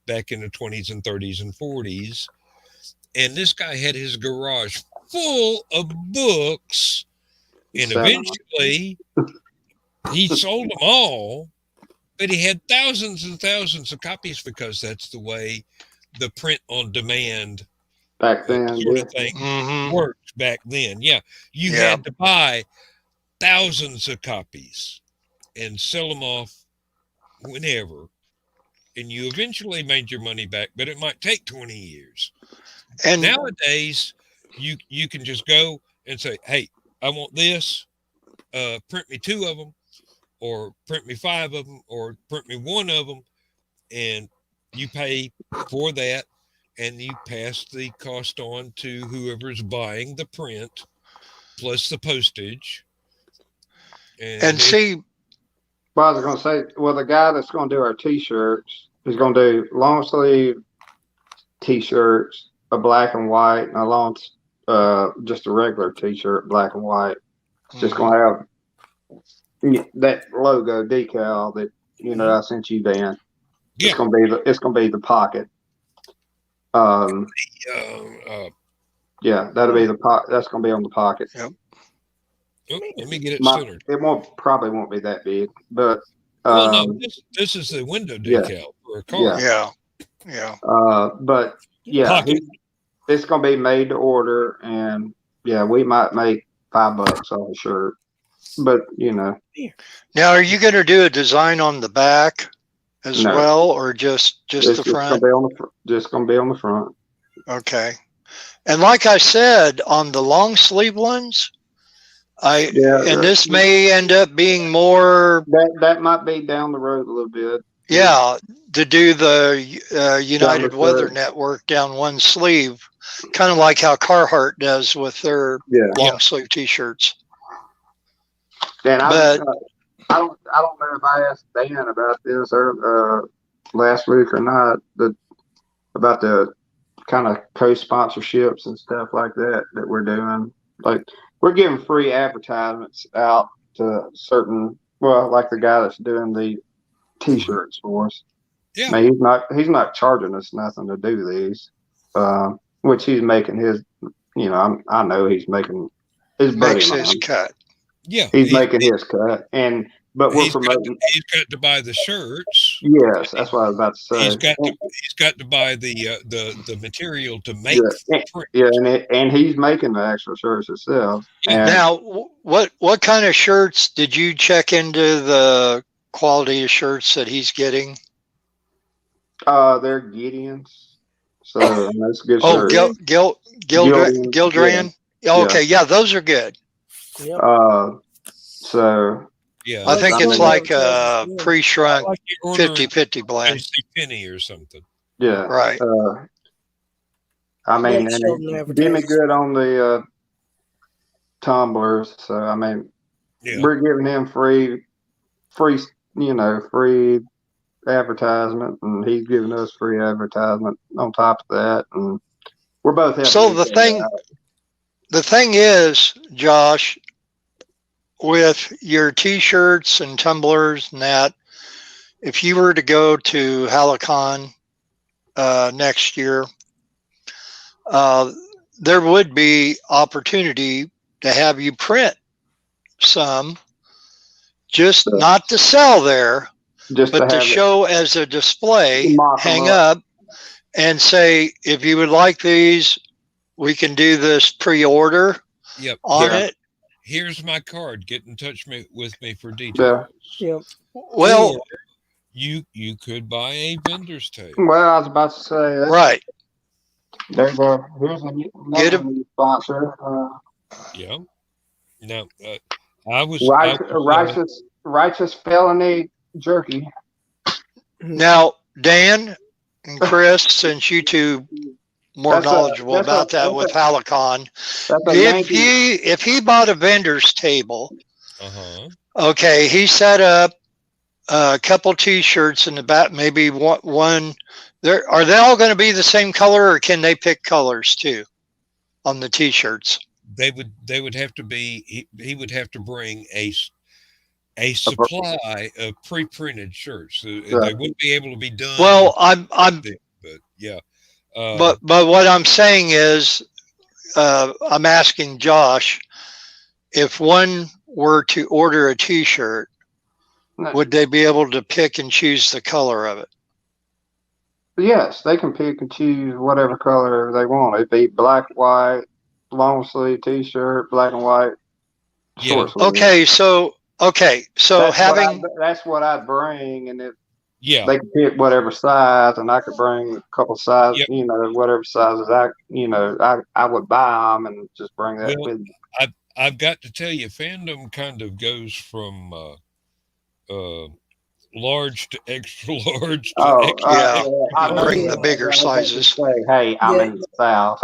D: back in the 20s and 30s and 40s. And this guy had his garage full of books, and eventually he sold them all, but he had thousands and thousands of copies because that's the way the print on demand
C: back then
D: sort of thing worked back then. Yeah, you had to buy thousands of copies and sell them off whenever, and you eventually made your money back, but it might take 20 years. And nowadays, you can just go and say, hey, I want this, print me 2 of them, or print me 5 of them, or print me 1 of them, and you pay for that, and you pass the cost on to whoever's buying the print plus the postage.
B: And see,
C: well, I was going to say, well, the guy that's going to do our T-shirts is going to do long sleeve T-shirts, a black and white, and a long, just a regular T-shirt, black and white. It's just going to have that logo decal that I sent you, Dan.
D: Yeah.
C: It's going to be the pocket. Yeah, that'll be the pocket. That's going to be on the pocket.
B: Yep.
D: Oh, let me get it centered.
C: It probably won't be that big, but
D: well, no, this is the window decal for a car.
B: Yeah.
C: But yeah, it's going to be made to order, and yeah, we might make $5 off a shirt, but
B: Now, are you going to do a design on the back as well, or just the front?
C: Just going to be on the front.
B: Okay. And like I said, on the long sleeve ones, this may end up being more.
C: That might be down the road a little bit.
B: Yeah, to do the United Weather Network down one sleeve, kind of like how Carhartt does with their long sleeve T-shirts.
C: And I don't know if I asked Dan about this last week or not, about the kind of co-sponsorships and stuff like that we're doing. Like, we're giving free advertisements out to certain, like the guy that's doing the T-shirts for us.
D: Yeah.
C: Now, he's not charging us nothing to do these, which he's making his. I know he's making his
B: cut.
D: Yeah,
C: he's making his cut, but we're promoting.
D: He's got to buy the shirts.
C: Yes, that's what I was about to say.
D: He's got to buy the material to make.
C: And he's making the actual shirts himself.
B: Yeah. Now, what kind of shirts did you check into the quality of shirts that he's getting?
C: They're Gideons, so that's good.
B: Gildran. Yeah. Okay, yeah, those are good.
E: Yep.
C: So
D: yeah,
B: I think it's like a pre-shrunk 50-50 blend.
D: Penny or something.
C: Yeah.
B: Right.
C: I mean, give me good on the tumblers. So I mean, we're giving him free advertisement, and he's giving us free advertisement on top of that, and we're both having.
B: So the thing is, Josh, with your T-shirts and tumblers and that, if you were to go to Hallowcon next year, there would be opportunity to have you print some, just not to sell there, but to show as a display, hang up, and say, if you would like these, we can do this pre-order on it.
D: Here's my card. Get in touch with me for details.
E: Yep.
B: Well,
D: or you could buy a vendor's table.
C: Well, I was about to say that.
B: Right.
C: Here's a new sponsor.
D: Yeah. Now, I was
C: righteous felony jerky.
B: Now, Dan and Chris, since you two more knowledgeable about that with Hallowcon, if he bought a vendor's table, okay, he set up a couple T-shirts in the back, maybe one. Are they all going to be the same color, or can they pick colors too on the T-shirts?
D: They would have to be. He would have to bring a supply of pre-printed shirts. They wouldn't be able to be done.
B: Well,
D: but yeah.
B: But what I'm saying is, I'm asking Josh, if one were to order a T-shirt, would they be able to pick and choose the color of it?
C: Yes, they can pick and choose whatever color they want. It'd be black, white, long sleeve T-shirt, black and white, short sleeve. That's what I'd bring, and they could pick whatever size, and I could bring a couple sizes, whatever sizes I would buy them and just bring that with me.
D: I've got to tell you, fandom kind of goes from large to extra large to
C: Oh,
D: extra.
B: Yeah.
C: I know
B: Bring
E: yeah.
B: the bigger
C: I was about to
B: sizes.
C: say, hey, I'm
E: Yeah.
C: in the South.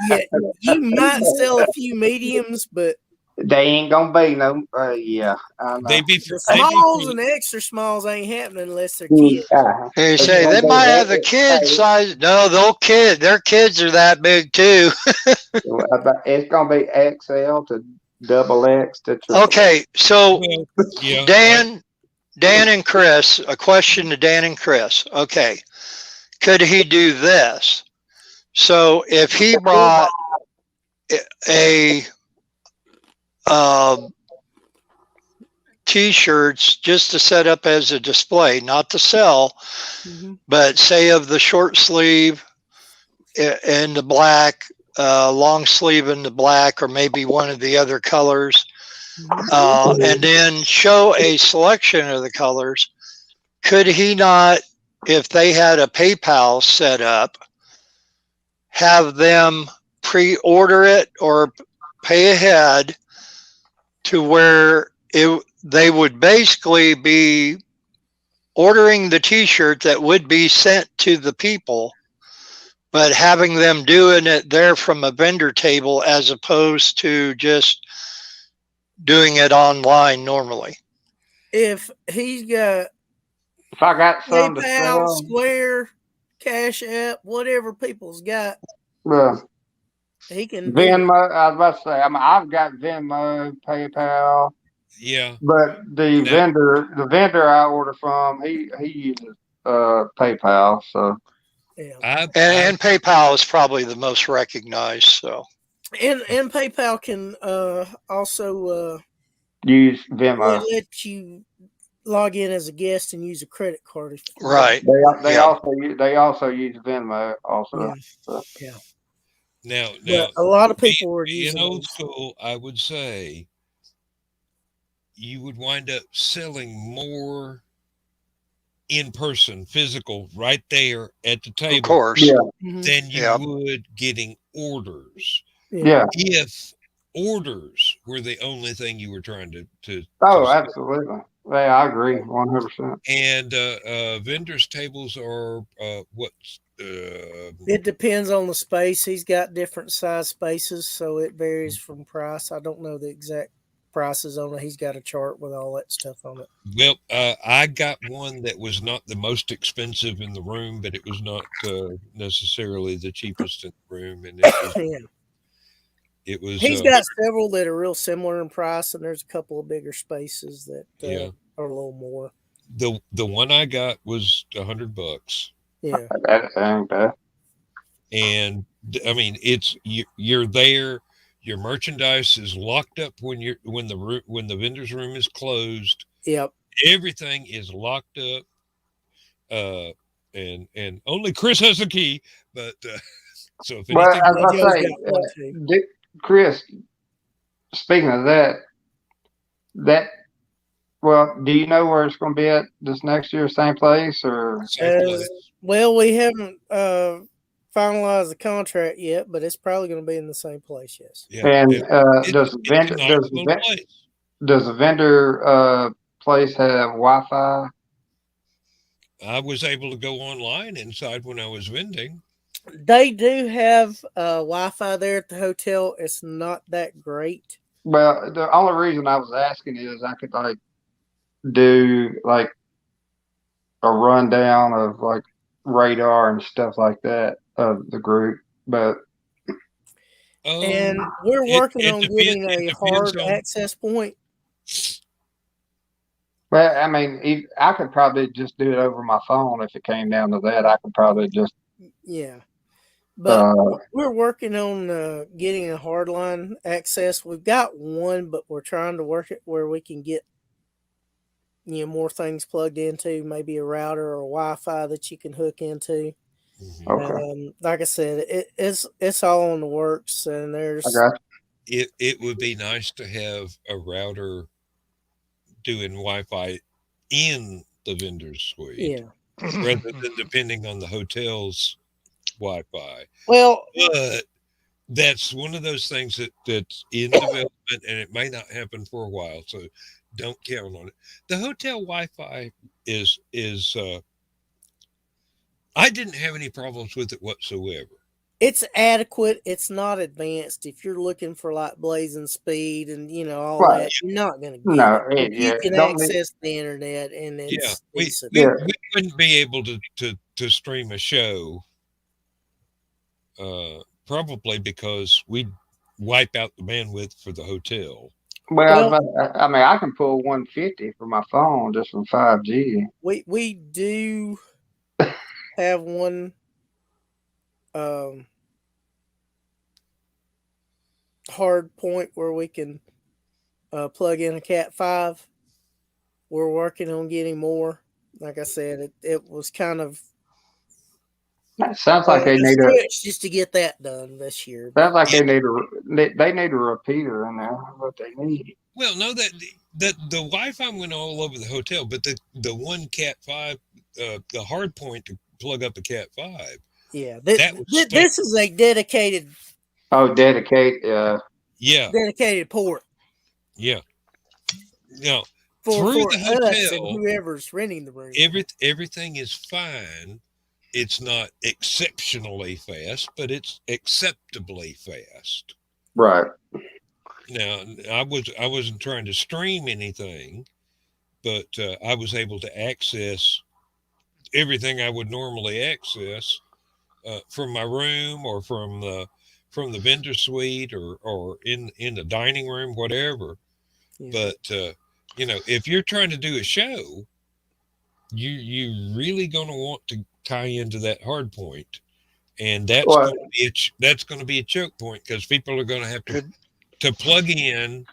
E: Yeah, you might sell a few mediums, but
C: They ain't gonna be no. Yeah, I know.
D: They be
E: the
D: they be
E: smalls
D: for
E: and the extra smalls ain't happening unless they're kids.
B: And you
C: It's
B: say
C: gonna
B: they
C: be
B: might have the kid size. No, their kids are that big too.
C: it's gonna be XL to double X to triple X.
B: Okay, so
D: well, yeah.
B: Dan and Chris, a question to Dan and Chris. Okay, could he do this? So if he brought a t-shirts just to set up as a display, not to sell, but say of the short sleeve in the black, long sleeve in the black, or maybe one of the other colors, and then show a selection of the colors. Could he not, if they had a PayPal set up, have them pre-order it or pay ahead to where they would basically be ordering the t-shirt that would be sent to the people, but having them doing it there from a vendor table as opposed to just doing it online normally?
E: If he's got
C: If I got some to
E: PayPal,
C: sell,
E: Square, Cash App, whatever people's got,
C: well,
E: he can do it.
C: Venmo. I was about to say, I've got Venmo, PayPal,
D: Yeah.
C: but the vendor I order from, he uses PayPal. So
E: Yeah.
B: And PayPal is probably the most recognized. So
E: And PayPal can also
C: use Venmo.
E: let you log in as a guest and use a credit card. If you
B: right,
C: They
B: yeah.
C: also use Venmo also.
E: Yeah.
C: So.
E: Yeah.
D: Now,
E: But a lot of people were
D: being
E: using
D: old
E: those.
D: school, I would say you would wind up selling more in person, physical, right there at the
B: Of
D: table
B: course.
C: Yeah.
D: than you
B: Yeah.
D: would getting orders.
C: Yeah.
D: If orders were the only thing you were trying to
C: Oh,
D: sell.
C: absolutely. Yeah, I agree 100%.
D: And vendors' tables are what?
E: It depends on the space. He's got different size spaces, so it varies from price. I don't know the exact prices on it. He's got a chart with all that stuff on it.
D: Well, I got one that was not the most expensive in the room, but it was not necessarily the cheapest in the room, and
E: Yeah.
D: it was.
E: He's got several that are real similar in price, and there's a couple of bigger spaces that
D: Yeah.
E: are a little more.
D: The one I got was $100,
E: Yeah.
C: That ain't bad.
D: and I mean you're there. Your merchandise is locked up when the vendor's room is closed.
E: Yep.
D: Everything is locked up. And only Chris has the key, but so if
C: Well,
D: anything,
C: as I
E: Joe's
C: say,
E: got one too.
C: Chris, speaking of that, well, do you know where it's going to be at this next year? Same place or?
D: same place.
E: Well, we haven't finalized the contract yet, but it's probably going to be in the same place. Yes.
D: Yeah,
C: And
D: it's a nice little place.
C: does the vendor place have Wi-Fi?
D: I was able to go online inside when I was vending.
E: They do have Wi-Fi there at the hotel. It's not that great.
C: Well, the only reason I was asking is I could like do like a rundown of like radar and stuff like that of the group, but
E: And we're working on getting a hard
D: on,
E: access point.
C: well, I mean, I could probably just do it over my phone if it came down to that. I could probably just
E: but we're working on getting a hardline access. We've got one, but we're trying to work it where we can get more things plugged into, maybe a router or Wi-Fi that you can hook into.
C: Okay.
E: Like I said, it's all in the works, and there's
D: it would be nice to have a router doing Wi-Fi in the vendor's suite, rather than depending on the hotel's Wi-Fi.
E: Well,
D: but that's one of those things that's in development, and it may not happen for a while. So Don't count on it. The hotel Wi-Fi is I didn't have any problems with it whatsoever.
E: It's adequate. It's not advanced. If you're looking for like blazing speed and all
C: Right.
E: that, you're not going to get
C: No,
E: it. If you can
C: don't need.
E: access the internet and it's decent.
C: Yeah.
D: We wouldn't be able to stream a show, probably because we'd wipe out the bandwidth for the hotel.
C: Well, I mean, I can pull 150 from my phone just from 5G.
E: We do have one hard point where we can plug in a Cat 5. We're working on getting more. Like I said, it was kind of
C: It sounds like they need a
E: just to get that done this year.
C: Sounds like they need a repeater in there. What they need.
D: Well, no, that the Wi-Fi went all over the hotel, but the one Cat 5, the hard point to plug up a Cat 5.
E: Yeah, this is a dedicated.
C: Oh, dedicated.
D: Yeah.
E: Dedicated port.
D: Yeah. No.
E: For
D: the hotel,
E: us and whoever's renting the room.
D: Everything is fine. It's not exceptionally fast, but it's acceptably fast.
C: Right.
D: Now, I wasn't trying to stream anything, but I was able to access everything I would normally access from my room or from the vendor suite or in the dining room, whatever. Yeah. But if you're trying to do a show, you really going to want to tie into that hard point, and that's going to be a choke point because people are going to have to plug in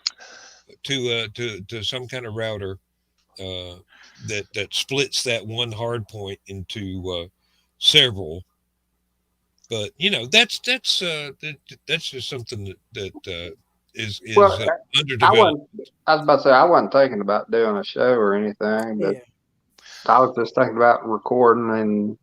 D: to some kind of router that splits that one hard point into several. But that's just something that is underdeveloped.
C: I was about to say I wasn't thinking about doing a show or anything, but I was just thinking about recording and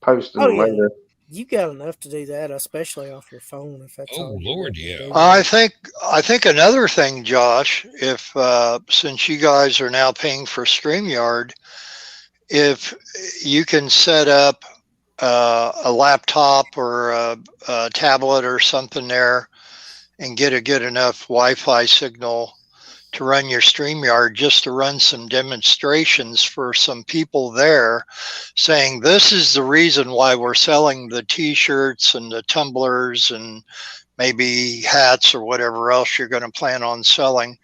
C: posting later.
E: You got enough to do that, especially off your phone. If that's
D: Lord, yeah.
B: I think another thing, Josh, if since you guys are now paying for StreamYard, if you can set up a laptop or a tablet or something there and get a good enough Wi-Fi signal to run your StreamYard, just to run some demonstrations for some people there, saying this is the reason why we're selling the t-shirts and the tumblers and maybe hats or whatever else you're going to plan on selling,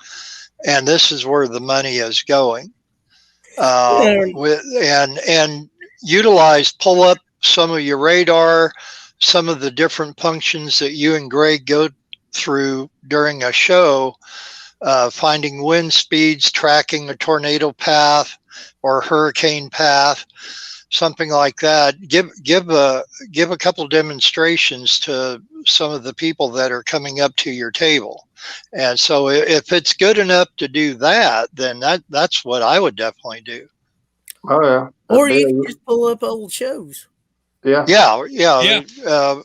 B: and this is where the money is going. And pull up some of your radar, some of the different functions that you and Greg go through during a show, finding wind speeds, tracking a tornado path or hurricane path, something like that. Give a couple demonstrations to some of the people that are coming up to your table. And so if it's good enough to do that, then that's what I would definitely do.
C: Oh yeah.
E: Or you can just pull up old shows.
B: Yeah.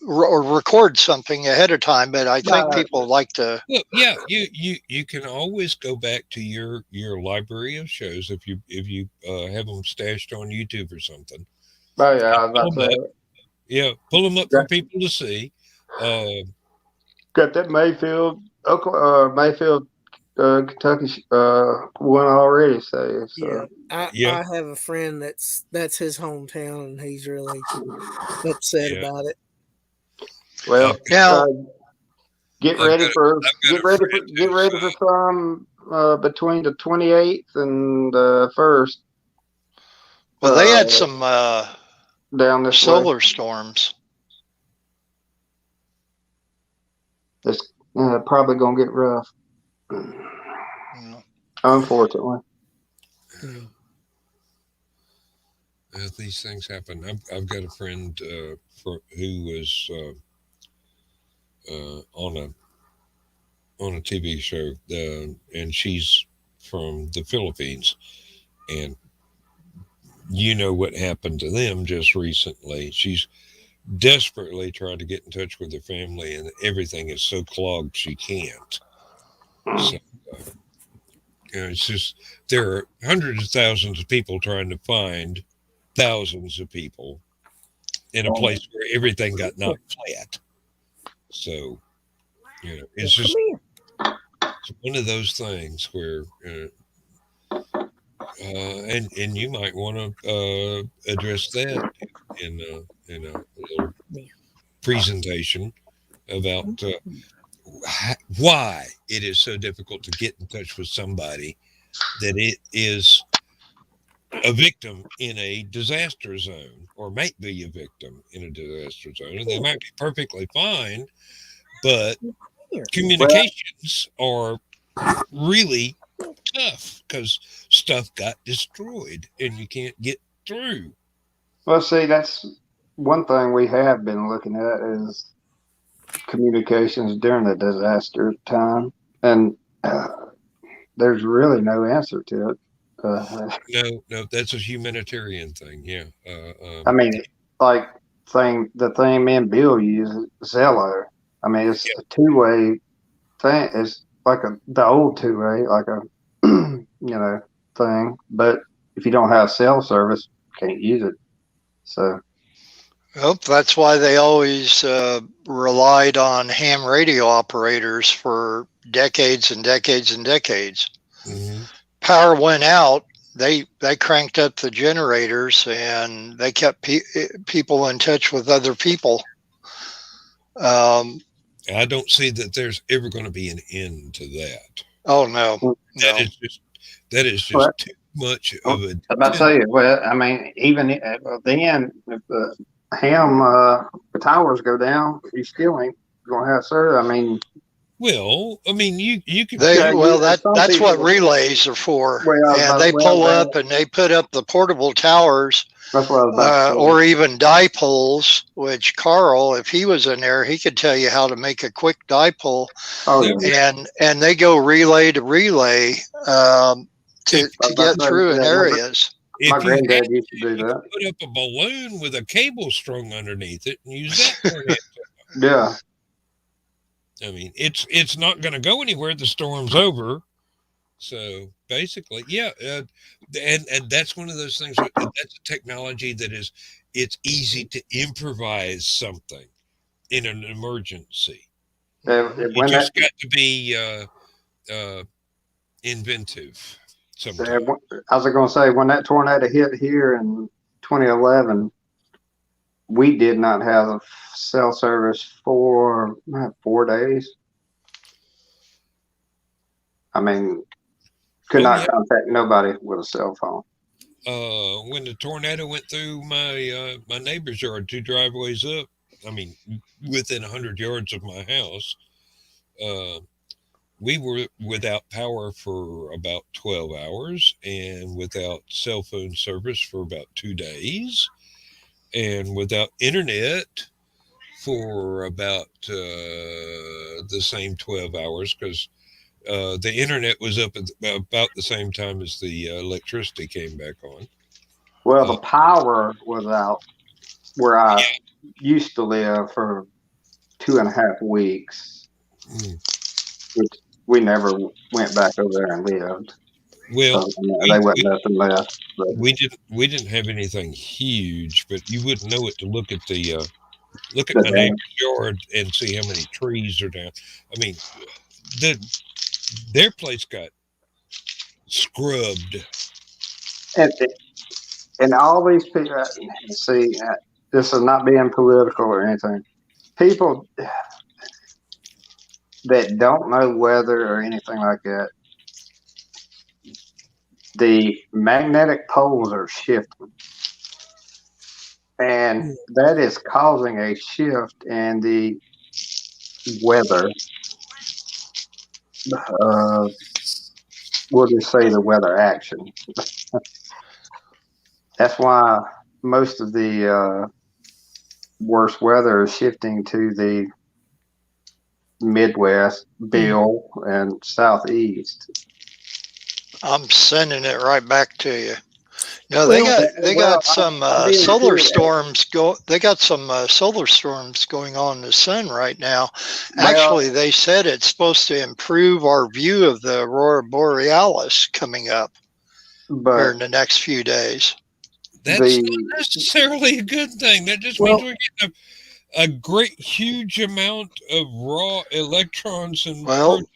B: Or record something ahead of time, but I think people like to.
D: Well, yeah, you can always go back to your library of shows if you have them stashed on YouTube or something.
C: Oh yeah, I was about to say.
D: Yeah, pull them up for people to see.
C: Got that Mayfield, Kentucky one already. So.
E: I have a friend that's his hometown, and he's really upset about it.
C: Well, get ready for some between the 28th and the 1st.
B: Well, they had some
C: down this
B: solar storms.
C: It's probably gonna get rough. Unfortunately.
D: These things happen. I've got a friend who was on a TV show, and she's from the Philippines, and you know what happened to them just recently. She's desperately trying to get in touch with her family, and everything is so clogged she can't. So, It's just there are hundreds of thousands of people trying to find thousands of people in a place where everything got knocked flat. So, it's just it's one of those things where, and you might want to address that in a little presentation about why it is so difficult to get in touch with somebody that it is a victim in a disaster zone, or might be a victim in a disaster zone, and they might be perfectly fine, but communications are really tough because stuff got destroyed and you can't get through.
C: Well, see, that's one thing we have been looking at is communications during the disaster time, and there's really no answer to it.
D: No, that's a humanitarian thing. Yeah.
C: I mean, like the thing me and Bill use, Zello. I mean, it's a two-way thing. It's like the old two-way, like a thing. But if you don't have cell service, you can't use it. So.
B: Well, that's why they always relied on ham radio operators for decades and decades and decades.
D: Mm-hmm.
B: Power went out. They cranked up the generators and they kept people in touch with other people.
D: I don't see that there's ever going to be an end to that.
B: Oh no,
D: that is just too much of a.
C: I'm about to say, well, I mean, even then, if the ham towers go down, you still ain't gonna have service. I mean.
D: Well, I mean, you can.
B: That's what relays are for. And they pull up and they put up the portable towers.
C: That's what I was about to say.
B: Or even dipoles, which Carl, if he was in there, he could tell you how to make a quick dipole.
C: Oh, yeah.
B: And they go relay to relay to get through in areas.
C: My granddad used to do that.
D: Put up a balloon with a cable strung underneath it and use that.
C: Yeah.
D: I mean, it's not going to go anywhere. The storm's over. So basically, yeah. And that's one of those things. That's a technology that it's easy to improvise something in an emergency. You just got to be inventive.
C: I was going to say, when that tornado hit here in 2011, we did not have cell service for 4 days. I mean, could not contact nobody with a cell phone.
D: When the tornado went through my neighbor's yard, 2 driveways up, I mean, within 100 yards of my house, we were without power for about 12 hours and without cell phone service for about 2 days. And without internet for about the same 12 hours, because the internet was up at about the same time as the electricity came back on.
C: Well, the power was out where I used to live for 2.5 weeks, which we never went back over there and lived.
D: Well,
C: they wasn't nothing left. But.
D: We didn't have anything huge, but you wouldn't know it to look at my neighbor's yard and see how many trees are down. I mean, their place got scrubbed.
C: And all these people, see, this is not being political or anything. People that don't know weather or anything like that, the magnetic poles are shifting. And that is causing a shift in the weather. We'll just say the weather action. That's why most of the worst weather is shifting to the Midwest, Bill, and Southeast.
B: I'm sending it right back to you. No, they got some solar storms They got some solar storms going on in the sun right now. Actually, they said it's supposed to improve our view of the aurora borealis coming up here in the next few days.
D: That's not necessarily a good thing. That just means we're getting a great, huge amount of raw electrons and protons.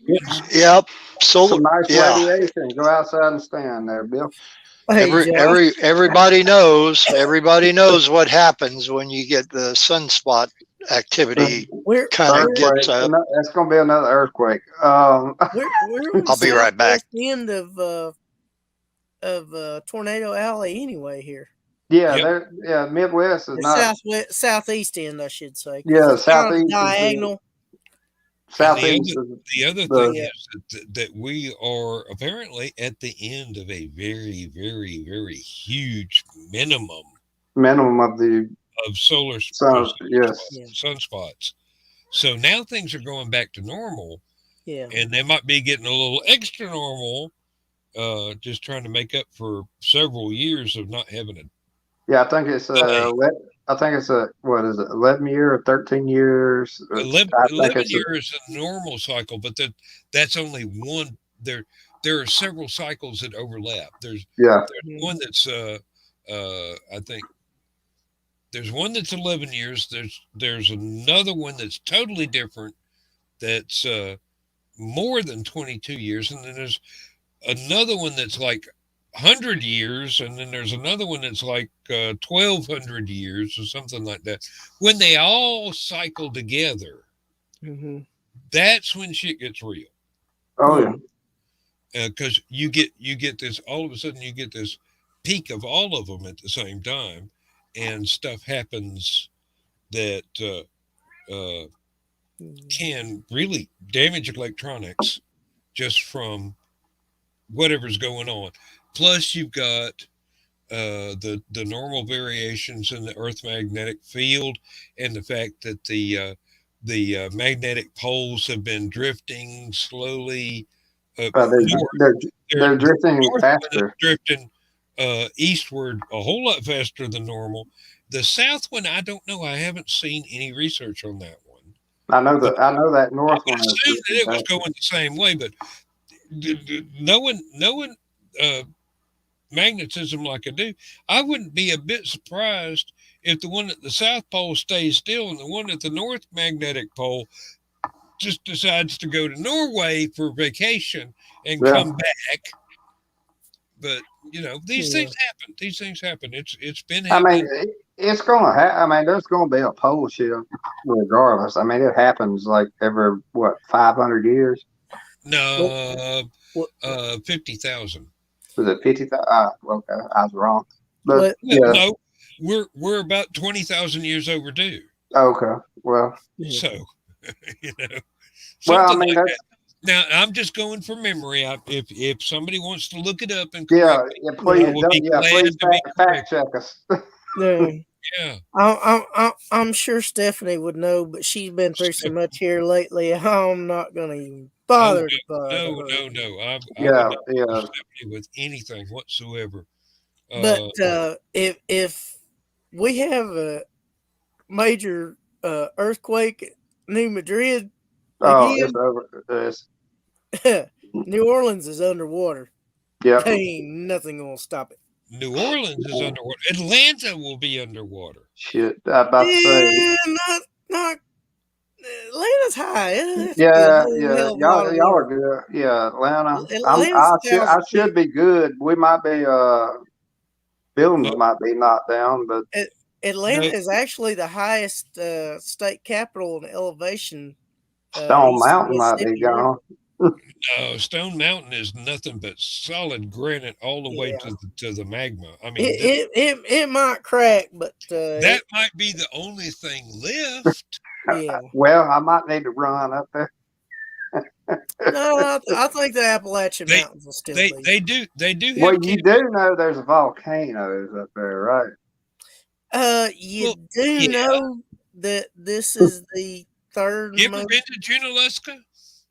B: Yep.
C: Some nice radiation. Go outside and stand there, Bill.
B: Everybody knows what happens when you get the sunspot activity kind of gets up.
C: That's going to be another earthquake.
B: I'll be right back.
E: The end of Tornado Alley anyway here.
C: Yeah, Midwest is not
E: southeast end, I should say.
C: Yeah, southeast
E: diagonal.
C: Southeast.
D: The other thing is that we are apparently at the end of a very, very, very huge minimum of solar sunspots. So now things are going back to normal.
E: Yeah,
D: and they might be getting a little extra normal, just trying to make up for several years of not having it.
C: Yeah, I think it's what is it, 11 years or 13 years?
D: 11 years is a normal cycle, but that's only one. There are several cycles that overlap. There's one that's I think there's one that's 11 years. There's another one that's totally different. That's more than 22 years, and then there's another one that's like 100 years, and then there's another one that's like 1,200 years or something like that. When they all cycle together, that's when shit gets real.
C: Oh yeah,
D: because you get this, all of a sudden you get this peak of all of them at the same time, and stuff happens that can really damage electronics just from whatever's going on. Plus, you've got the normal variations in the Earth magnetic field, and the fact that the magnetic poles have been drifting slowly.
C: They're drifting faster.
D: Drifting eastward a whole lot faster than normal. The south one, I don't know. I haven't seen any research on that one.
C: I know that north one.
D: I assumed that it was going the same way, but knowing magnetism like I do, I wouldn't be a bit surprised if the one at the South Pole stays still and the one at the North Magnetic Pole just decides to go to Norway for vacation and come back. But these things happen. These things happen. It's been happening.
C: I mean, it's gonna happen. I mean, there's gonna be a pole shift regardless. I mean, it happens like every 500 years.
D: No, 50,000.
C: Was it 50,000? Okay, I was wrong. But
D: no, we're about 20,000 years overdue.
C: Okay, well,
D: so
C: well, I mean,
D: like that. Now I'm just going from memory. If somebody wants to look it up and
C: please fact check us.
E: Yeah, I'm sure Stephanie would know, but she's been through so much here lately. I'm not gonna even bother.
D: No. I Stephanie with anything whatsoever.
E: But if we have a major earthquake at New Madrid,
C: it's over.
E: New Orleans is underwater.
C: Yeah,
E: ain't nothing gonna stop it.
D: New Orleans is underwater. Atlanta will be underwater.
C: Shit, I'm about to say.
E: Not Atlanta's high.
C: Y'all are good. Yeah, Atlanta. I should be good. We might be. Buildings might be knocked down, but
E: Atlanta is actually the highest state capital in elevation.
C: Stone Mountain might be gone.
D: No, Stone Mountain is nothing but solid granite all the way to the magma. I mean,
E: it might crack, but
D: that might be the only thing left.
E: Yeah.
C: Well, I might need to run up there.
E: No, I think the Appalachian Mountains will still be.
D: They do.
C: Well, you do know there's volcanoes up there, right?
E: You know that this is the third.
D: You ever been to Junaluska?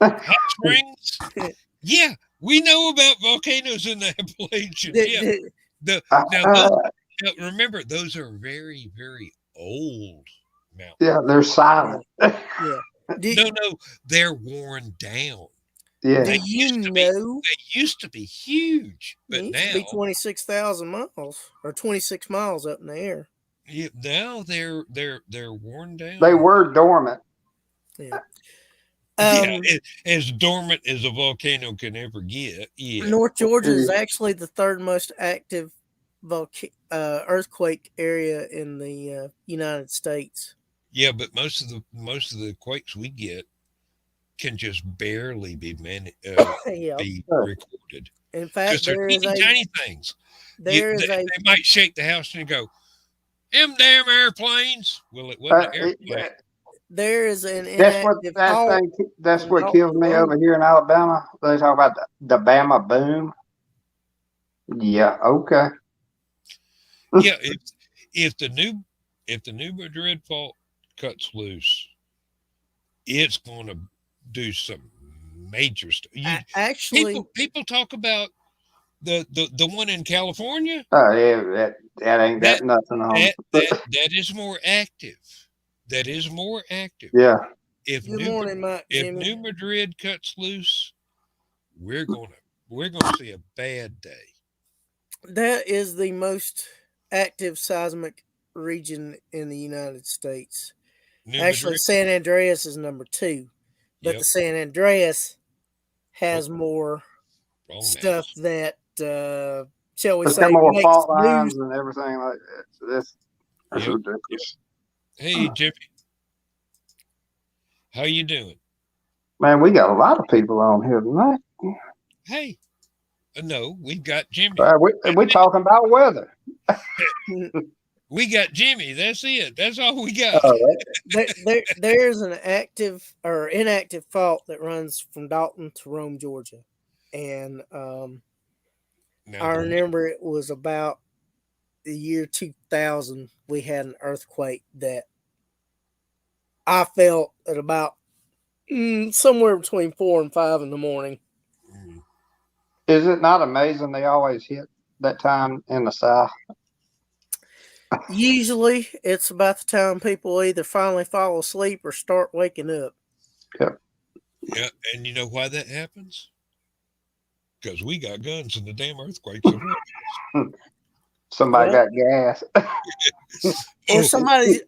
D: Hot Springs? Yeah, we know about volcanoes in the Appalachians. Now, remember, those are very, very old mountains.
C: Yeah, they're silent.
E: Yeah.
D: No, they're worn down.
C: Yeah.
E: Do you know?
D: They used to be huge, but
E: It used
D: now
E: to be 26,000 miles or 26 miles up in the air.
D: Yeah, now they're worn down.
C: They were dormant.
E: Yeah.
D: As dormant as a volcano can ever get. Yeah.
E: North Georgia is actually the third most active earthquake area in the United States.
D: Yeah, but most of the quakes we get can just barely be be recorded.
E: In fact,
D: there is tiny things. They might shake the house and you go, "Them damn airplanes!" Well, it wasn't an airplane.
E: There is an inactive fault.
C: That's what kills me over here in Alabama. They talk about the Bama boom. Yeah. Okay.
D: Yeah. If the new Madrid fault cuts loose, it's going to do some major stuff.
E: Actually,
D: people talk about the one in California.
C: Oh yeah, that ain't got nothing on it.
D: That is more active. That is more active.
C: Yeah.
D: If
E: Jimmy.
D: New Madrid cuts loose, we're gonna see a bad day.
E: That is the most active seismic region in the United States. Actually, San Andreas is number 2, but the San Andreas has more stuff that shall we say
C: more
E: makes
C: fault lines and everything like that. So that's ridiculous.
D: Hey, Jimmy, how you doing?
C: Man, we got a lot of people on here tonight.
D: Hey, no, we've got Jimmy.
C: We're talking about weather.
D: We got Jimmy. That's it. That's all we got.
E: There's an active or inactive fault that runs from Dalton to Rome, Georgia, and I remember it was about the year 2000. We had an earthquake that I felt at about somewhere between 4 and 5 in the morning.
C: Is it not amazing they always hit that time in the South?
E: Usually, it's about the time people either finally fall asleep or start waking up.
C: Yep.
D: Yeah, and you know why that happens? Because we got guns and the damn earthquakes.
C: Somebody got gas.
E: Or somebody.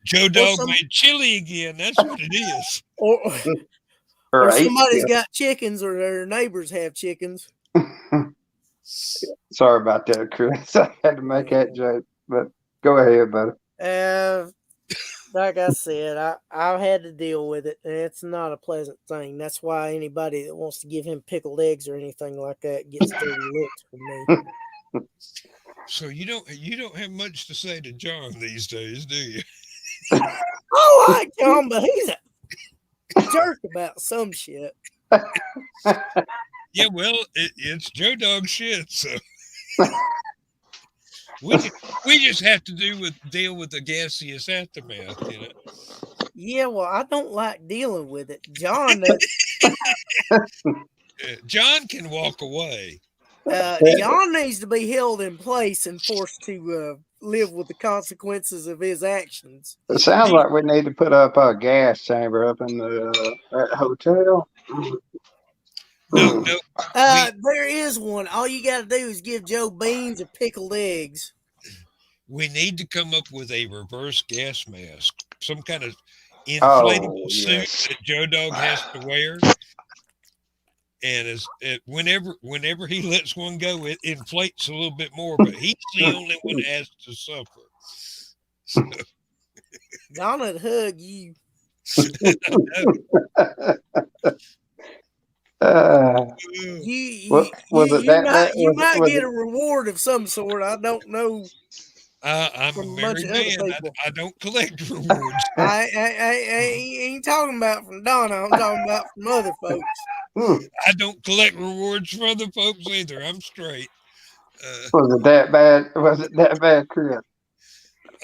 D: Joe Dog made chili again. That's what it is.
E: Or somebody's got chickens, or their neighbors have chickens.
C: Sorry about that, Chris. I had to make that joke, but go ahead, buddy.
E: Like I said, I've had to deal with it, and it's not a pleasant thing. That's why anybody that wants to give him pickled eggs or anything like that gets dirty looks from me.
D: So you don't have much to say to John these days, do you?
E: I like John, but he's a jerk about some shit.
D: Yeah, well, it's Joe Dog shit, so we just have to deal with the gaseous aftermath, you know.
E: Yeah, well, I don't like dealing with it. John
D: John can walk away.
E: John needs to be held in place and forced to live with the consequences of his actions.
C: It sounds like we need to put up a gas chamber up in the hotel.
D: No.
E: There is one. All you got to do is give Joe beans or pickled eggs.
D: We need to come up with a reverse gas mask, some kind of inflatable suit that Joe Dog has to wear. And whenever he lets one go, it inflates a little bit more, but he's the only one that has to suffer. So.
E: John would hug you. You might get a reward of some sort. I don't know.
D: I'm a married man. I don't collect rewards.
E: I ain't talking about from Donna. I'm talking about from other folks.
D: I don't collect rewards from other folks either. I'm straight.
C: Was it that bad? Was it that bad, Chris?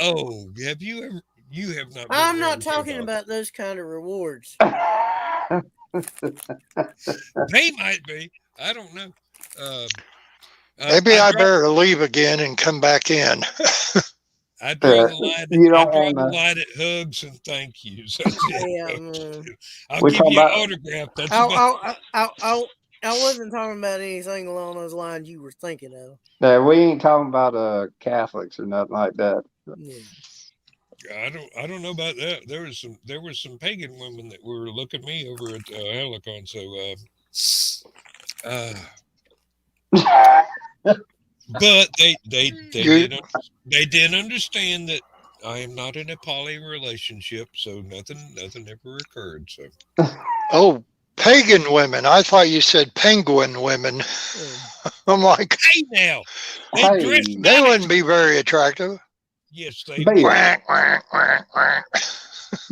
D: Oh, have you ever? You have not.
E: I'm not talking about those kind of rewards.
D: They might be. I don't know.
B: Maybe I better leave again and come back in.
D: I draw the line.
C: You
D: I
C: don't
D: draw
C: want
D: the
C: to.
D: line at hugs and thank yous. I'll
C: We're
D: give
C: talking
D: you an
C: about-
D: autograph. That's about.
E: I wasn't talking about anything along those lines you were thinking of.
C: We ain't talking about Catholics or nothing like that.
E: Yeah.
D: I don't know about that. There was some pagan women that were looking me over at Hallowcon. So, but they did understand that I am not in a poly relationship, so nothing ever occurred. So.
B: Oh, pagan women. I thought you said penguin women. I'm like,
D: hey now,
B: they wouldn't be very attractive.
D: Yes, they
C: Bill.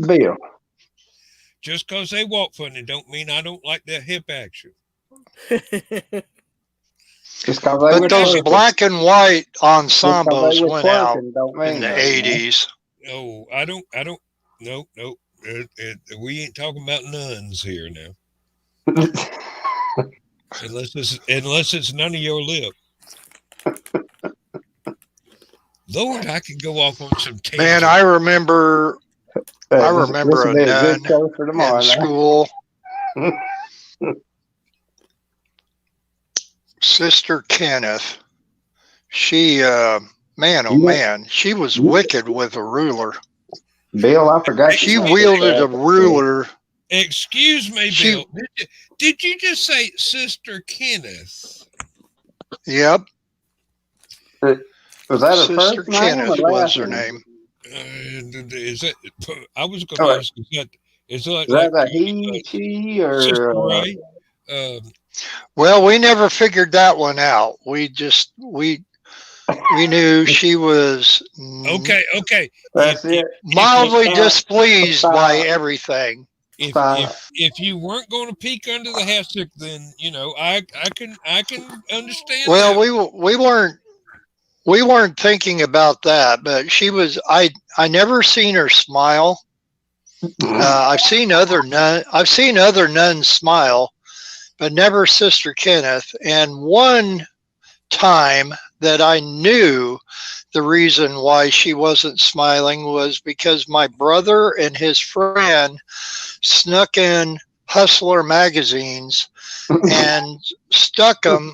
C: Bill.
D: Just because they walk funny don't mean I don't like their hip action.
B: But those black and white ensembles went out in the 80s.
D: No, I don't. No. We ain't talking about nuns here now. unless it's none of your lip. Lord, I could go off on some tangents.
B: Man, I remember a nun in school. Sister Kenneth. She, man, she was wicked with a ruler.
C: Bill, I forgot.
B: She wielded a ruler.
D: Excuse me, Bill. Did you just say Sister Kenneth?
B: Yep.
C: Was that her
B: Sister
C: first name?
B: Kenneth was her name.
D: Is that? I was going to ask. Is that
C: a he, she, or
D: Sister Ray?
B: Well, we never figured that one out. We knew she was
D: okay.
C: That's it.
B: Mildly displeased by everything.
D: If you weren't going to peek under the hassock, then I can understand.
B: Well,
D: that.
B: we weren't thinking about that, but she was. I never seen her smile. I've seen other nuns smile, but never Sister Kenneth. And one time that I knew the reason why she wasn't smiling was because my brother and his friend snuck in Hustler magazines and stuck them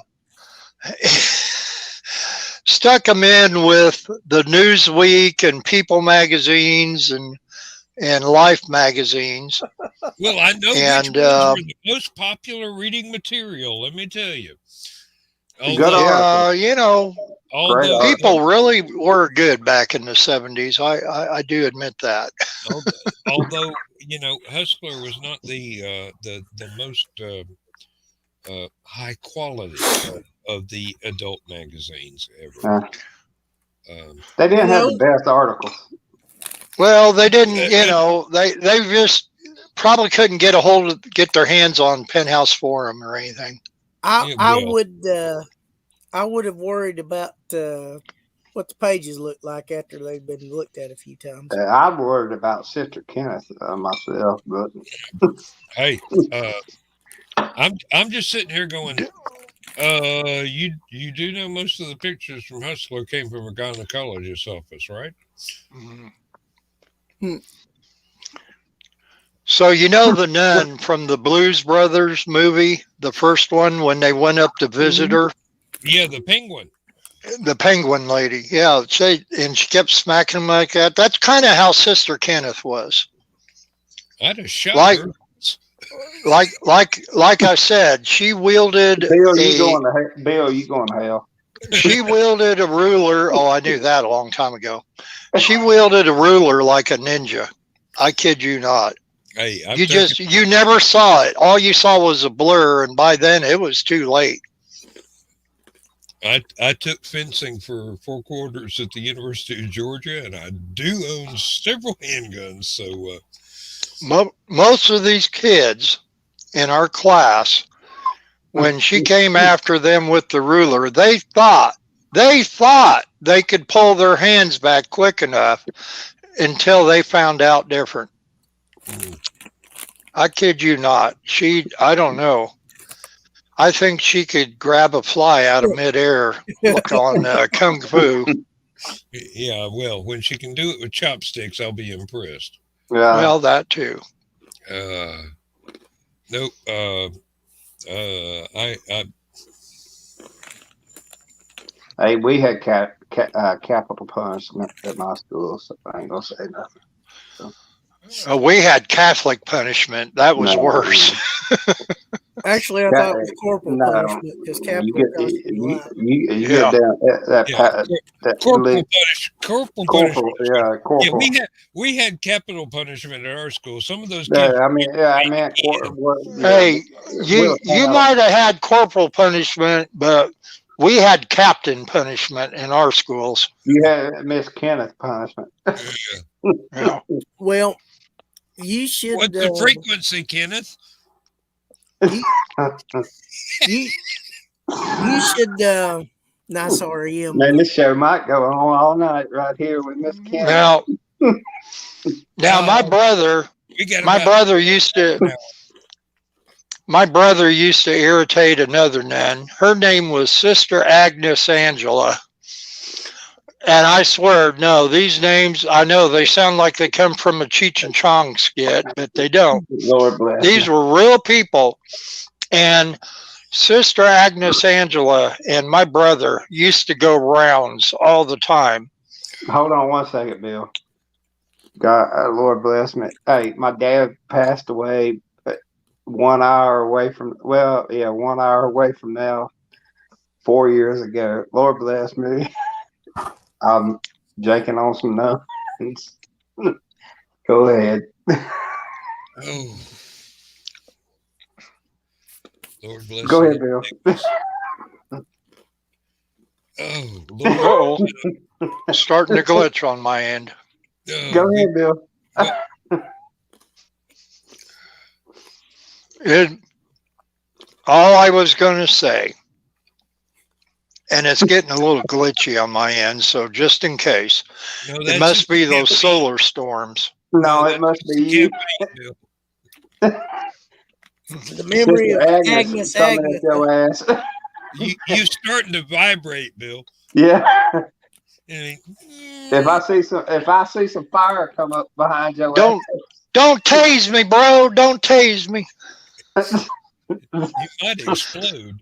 B: in with the Newsweek and People magazines and Life magazines.
D: Well, I know which ones were the most popular reading material. Let me tell you. People really were good back in the 70s. I do admit that. Although Hustler was not the most high quality of the adult magazines ever.
C: They didn't have the best articles.
B: Well, they didn't. They just probably couldn't get their hands on Penthouse Forum or anything.
E: I would have worried about what the pages look like after they've been looked at a few times.
C: I'm worried about Sister Kenneth myself, but
D: hey, I'm just sitting here going. You do know most of the pictures from Hustler came from a gynecologist's office, right?
B: Mm-hmm. So the nun from the Blues Brothers movie, the first one when they went up to visit her?
D: Yeah, the penguin.
B: The penguin lady. Yeah, she kept smacking him like that. That's kind of how Sister Kenneth was.
D: I'd have shot her.
B: Like I said, she wielded
C: Bill, you going to hell.
B: She wielded a ruler. Oh, I knew that a long time ago. She wielded a ruler like a ninja. I kid you not.
D: Hey,
B: you never saw it. All you saw was a blur, and by then it was too late.
D: I took fencing for 4 quarters at the University of Georgia, and I do own several handguns. So
B: most of these kids in our class, when she came after them with the ruler, they thought they could pull their hands back quick enough until they found out different. I kid you not. I don't know. I think she could grab a fly out of midair. Look on Kung Fu.
D: Yeah, well, when she can do it with chopsticks, I'll be impressed.
C: Yeah.
B: Well, that too.
D: Nope. I
C: Hey, we had capital punishment at my school, so I ain't gonna say nothing. So.
B: We had Catholic punishment. That was worse.
E: Actually, I thought it was corporal punishment because capital
C: you get down
D: corporal punishment. Yeah, we had capital punishment at our school. Some of those kids.
B: Hey, you might have had corporal punishment, but we had captain punishment in our schools.
C: You had Miss Kenneth punishment.
B: Yeah.
E: Well, you should.
D: What's the frequency, Kenneth?
E: You should. Nice REM.
C: Man, this show might go on all night right here with Miss Kenneth.
B: Now my brother used to irritate another nun. Her name was Sister Agnes Angela. And I swear, no, these names, I know they sound like they come from a Cheech and Chong skit, but they don't.
C: Lord bless.
B: These were real people. And Sister Agnes Angela and my brother used to go rounds all the time.
C: Hold on one second, Bill. God, Lord bless me. Hey, my dad passed away 1 hour away from, 1 hour away from now, 4 years ago. Lord bless me. I'm janking on some nuts. Go ahead.
D: Oh. Lord bless.
C: Go ahead, Bill.
D: Oh, Lord.
B: Starting to glitch on my end.
C: Go ahead, Bill.
B: All I was going to say, and it's getting a little glitchy on my end, so just in case, it must be those solar storms.
C: No, it must be you.
E: The memory of Agnes.
C: Your ass.
D: You starting to vibrate, Bill.
C: Yeah. If I see some fire come up behind your ass.
B: Don't tase me, bro. Don't tase me.
D: You might explode.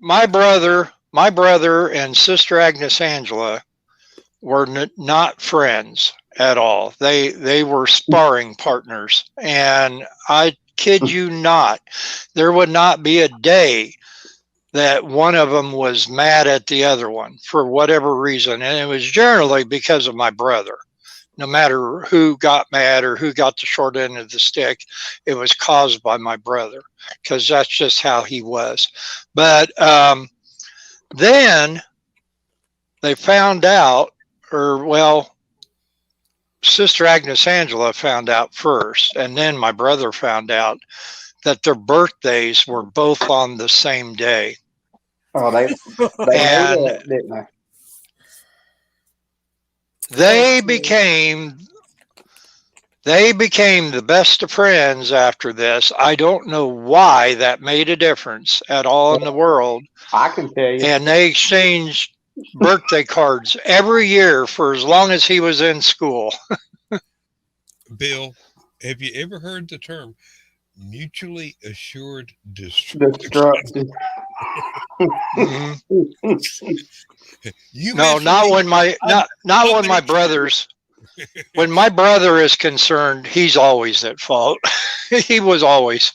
B: My brother and Sister Agnes Angela were not friends at all. They were sparring partners, and I kid you not, there would not be a day that one of them was mad at the other one for whatever reason, and it was generally because of my brother. No matter who got mad or who got the short end of the stick, it was caused by my brother, because that's just how he was. But then they found out, Sister Agnes Angela found out first, and then my brother found out that their birthdays were both on the same day.
C: Oh, they didn't they?
B: They became the best of friends after this. I don't know why that made a difference at all in the world.
C: I can tell you.
B: And they exchanged birthday cards every year for as long as he was in school.
D: Bill, have you ever heard the term mutually assured destruction?
B: Not when my brother's. When my brother is concerned, he's always at fault. He was always.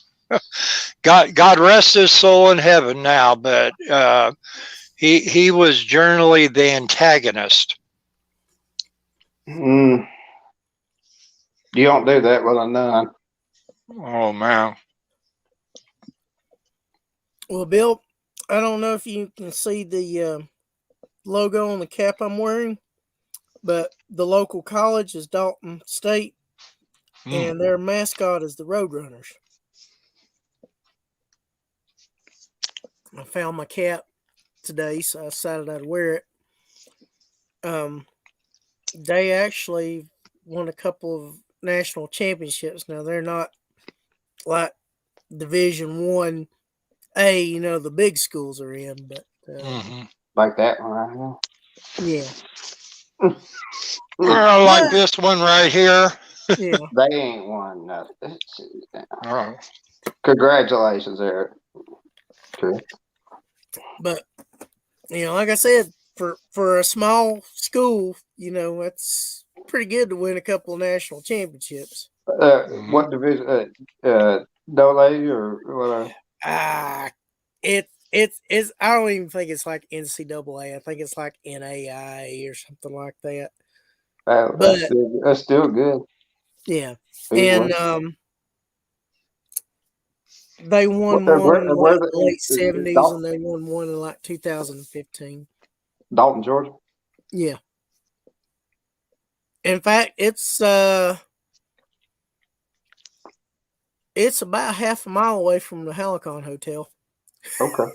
B: God rest his soul in heaven now, but he was generally the antagonist.
C: You don't do that with a nun.
B: Oh man.
E: Well, Bill, I don't know if you can see the logo on the cap I'm wearing, but the local college is Dalton State, and their mascot is the Roadrunners. I found my cap today, so I decided I'd wear it. They actually won a couple of national championships. Now, they're not like Division 1A, you know, the big schools are in, but
C: like that one right here.
E: yeah.
B: I like this one right here.
E: Yeah.
C: They ain't won nothing.
B: Oh.
C: Congratulations, Eric. True.
E: But you know, like I said, for a small school, you know, it's pretty good to win a couple of national championships.
C: What division? Double A or what?
E: It's I don't even think it's like NCAA. I think it's like NAIA or something like that.
C: But that's still good.
E: Yeah,
C: Big
E: and
C: one.
E: they won one in the late 70s, and they won one in like 2015.
C: Dalton, Georgia.
E: Yeah. In fact, it's about half a mile away from the Hallowcon Hotel.
C: Okay.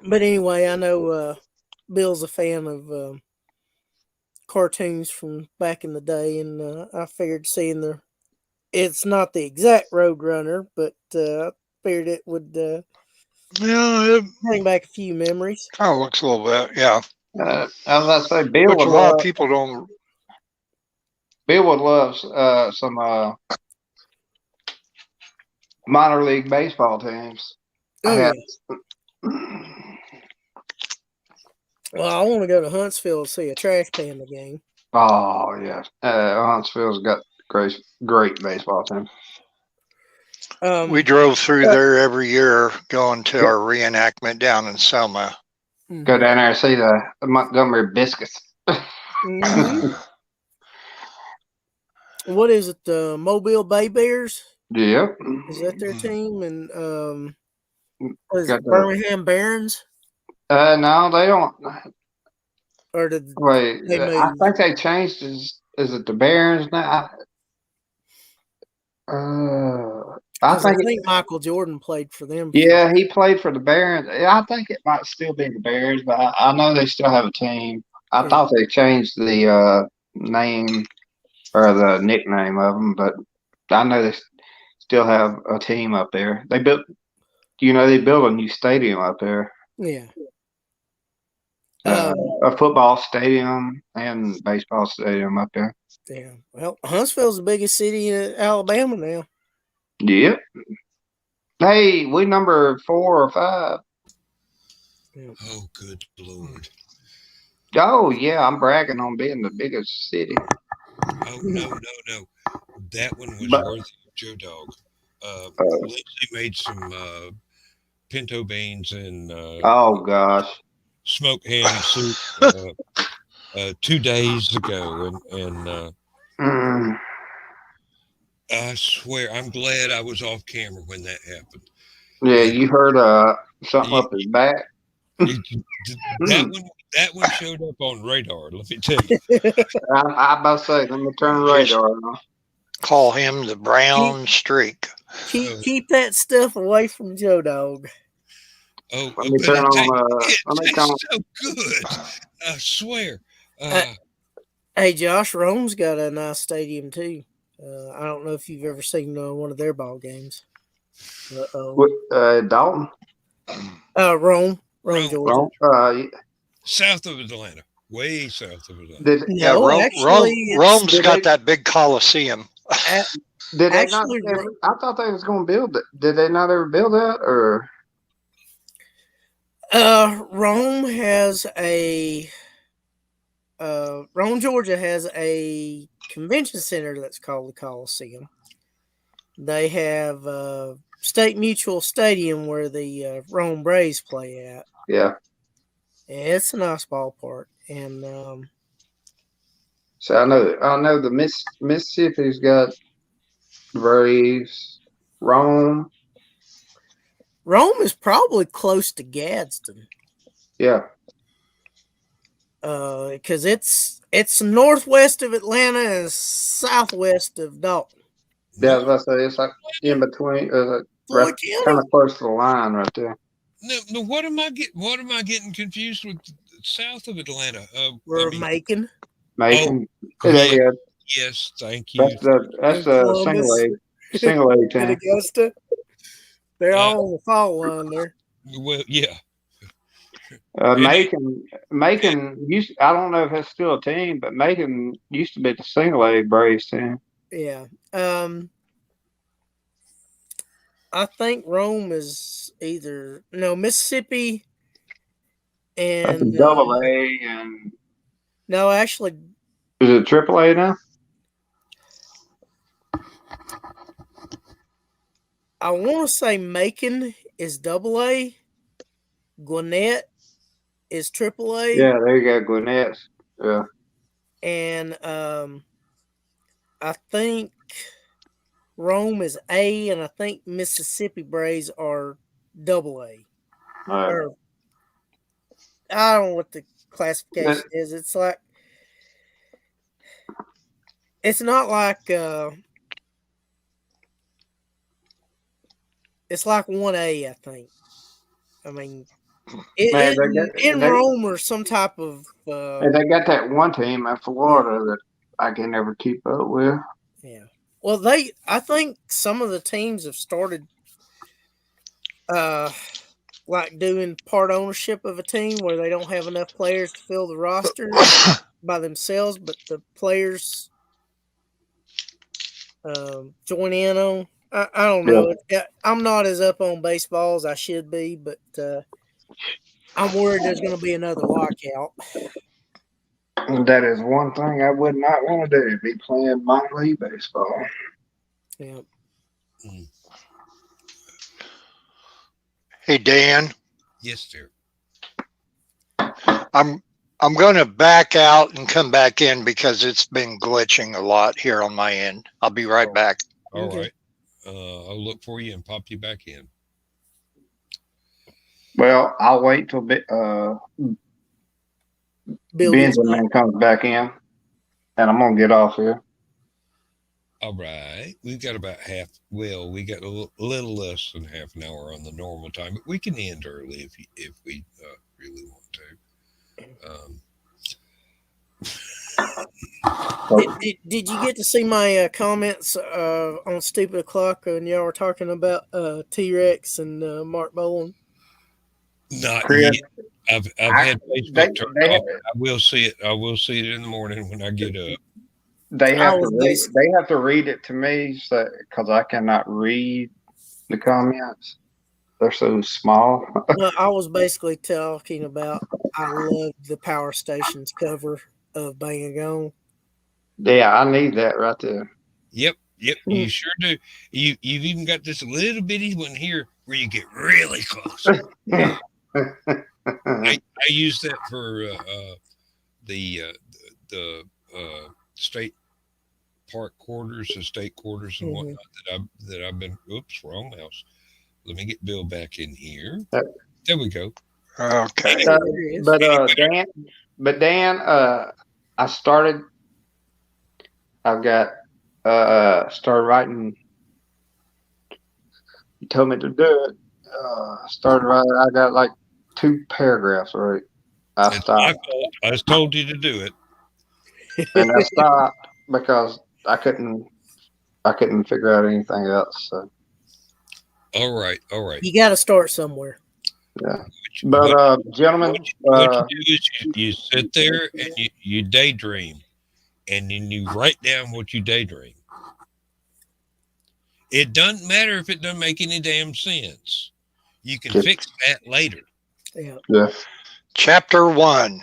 E: But anyway, I know Bill's a fan of cartoons from back in the day, and I figured seeing it's not the exact Roadrunner, but I figured it would bring back a few memories.
B: Kind of looks a little bit, yeah.
C: I was about to say, Bill
B: Which a lot of people don't.
C: Bill would love some minor league baseball teams.
E: Oh, yeah. Well, I want to go to Huntsville to see a Trash Panda game.
C: Oh, yeah. Huntsville's got great baseball team.
B: We drove through there every year going to our reenactment down in Selma.
C: Go down there and see the Montgomery Biscuits.
E: What is it? The Mobile Bay Bears?
C: Yep.
E: Is that their team? And what is it, Birmingham Barons?
C: No, they don't.
E: Or did
C: wait? I think they changed. Is it the Barons now? I think
E: Michael Jordan played for them.
C: Yeah, he played for the Barons. I think it might still be the Bears, but I know they still have a team. I thought they changed the name or the nickname of them, but I know they still have a team up there. They built a new stadium up there.
E: Yeah.
C: A football stadium and baseball stadium up there.
E: Yeah. Well, Huntsville's the biggest city in Alabama now.
C: Yep. Hey, we number 4 or 5.
D: Oh, good Lord.
C: Oh, yeah, I'm bragging on being the biggest city.
D: Oh, no. That one was worthy of Joe Dog. Lindsay made some pinto beans and
C: oh, gosh.
D: smoked ham soup 2 days ago. And I swear, I'm glad I was off camera when that happened.
C: Yeah, you heard something up his back.
D: That one showed up on radar. Let me tell you.
C: I about to say, let me turn radar on.
B: Call him the brown streak.
E: Keep that stuff away from Joe Dog.
C: Oh, let me turn on.
D: It tastes so good. I swear.
E: Hey, Josh, Rome's got a nice stadium too. I don't know if you've ever seen one of their ball games.
C: Dalton?
E: Rome, Georgia.
D: South of Atlanta. Way south of Atlanta.
B: Rome's got that big Coliseum.
C: Did they not? I thought they was going to build it. Did they not ever build that, or?
E: Rome has Rome, Georgia has a convention center that's called the Coliseum. They have State Mutual Stadium where the Rome Braves play at.
C: Yeah.
E: It's a nice ballpark, and
C: so I know the Mississippi's got Braves. Rome is
E: probably close to Gadsden.
C: Yeah.
E: Because it's northwest of Atlanta and southwest of Dalton.
C: Yeah, I was about to say it's like in between, right, kind of close to the line right there.
D: No, what am I getting confused with? South of Atlanta,
E: Macon.
C: Macon.
D: Oh, Yes, thank you.
C: That's the single A
E: and
C: team.
E: Augusta. They're all on the foul line there.
D: Well, yeah.
C: Macon used. I don't know if it's still a team, but Macon used to be the single A Braves team.
E: Yeah. I think Rome is either Mississippi
C: That's
E: and
C: a double A, and
E: no, actually,
C: is it triple A now?
E: I want to say Macon is double A. Gwinnett is triple A.
C: Yeah, there you go, Gwinnett. Yeah.
E: And I think Rome is A, and I think Mississippi Braves are double A.
C: Right.
E: Or I don't know what the classification is. It's like it's not like it's like 1A, I think. I mean, in Rome or some type of.
C: They got that one team in Florida that I can never keep up with.
E: Yeah. Well, I think some of the teams have started, like doing part ownership of a team where they don't have enough players to fill the roster by themselves, but the players join in on. I don't know. Yeah. I'm not as up on baseball as I should be, but I'm worried there's going to be another lockout.
C: That is one thing I would not want to do, be playing minor league baseball.
E: Yeah.
B: Hey, Dan.
D: Yes, sir.
B: I'm going to back out and come back in because it's been glitching a lot here on my end. I'll be right back.
D: All right. I'll look for you and pop you back in.
C: Well, I'll wait till Benjamin comes back in, and I'm going to get off here.
D: All right. We've got about we got a little less than half an hour on the normal time, but we can end early if we really want to.
E: Did you get to see my comments on Stupid O'Clock when y'all were talking about T-Rex and Mark Boland?
D: Not yet. I've had Facebook turned off. I will see it. I will see it in the morning when I get up.
C: They have to read it to me because I cannot read the comments. They're so small.
E: Well, I was basically talking about I love the Power Station's cover of Bang and Gone.
C: Yeah, I need that right there.
D: Yep, you sure do. You've even got this little bitty one here where you get really close. I use that for the state park quarters and state quarters and whatnot that I've been. Oops, wrong mouse. Let me get Bill back in here. There we go.
B: Okay.
C: Dan, I started. I've got started writing. You told me to do it. Started writing. I got like 2 paragraphs right. I stopped.
D: I told you to do it,
C: and I stopped because I couldn't figure out anything else. So.
D: All right.
E: You got to start somewhere.
C: Yeah, but gentlemen,
D: what you do is you sit there and you daydream, and then you write down what you daydream. It doesn't matter if it doesn't make any damn sense. You can fix that later.
C: Yeah.
B: Chapter 1.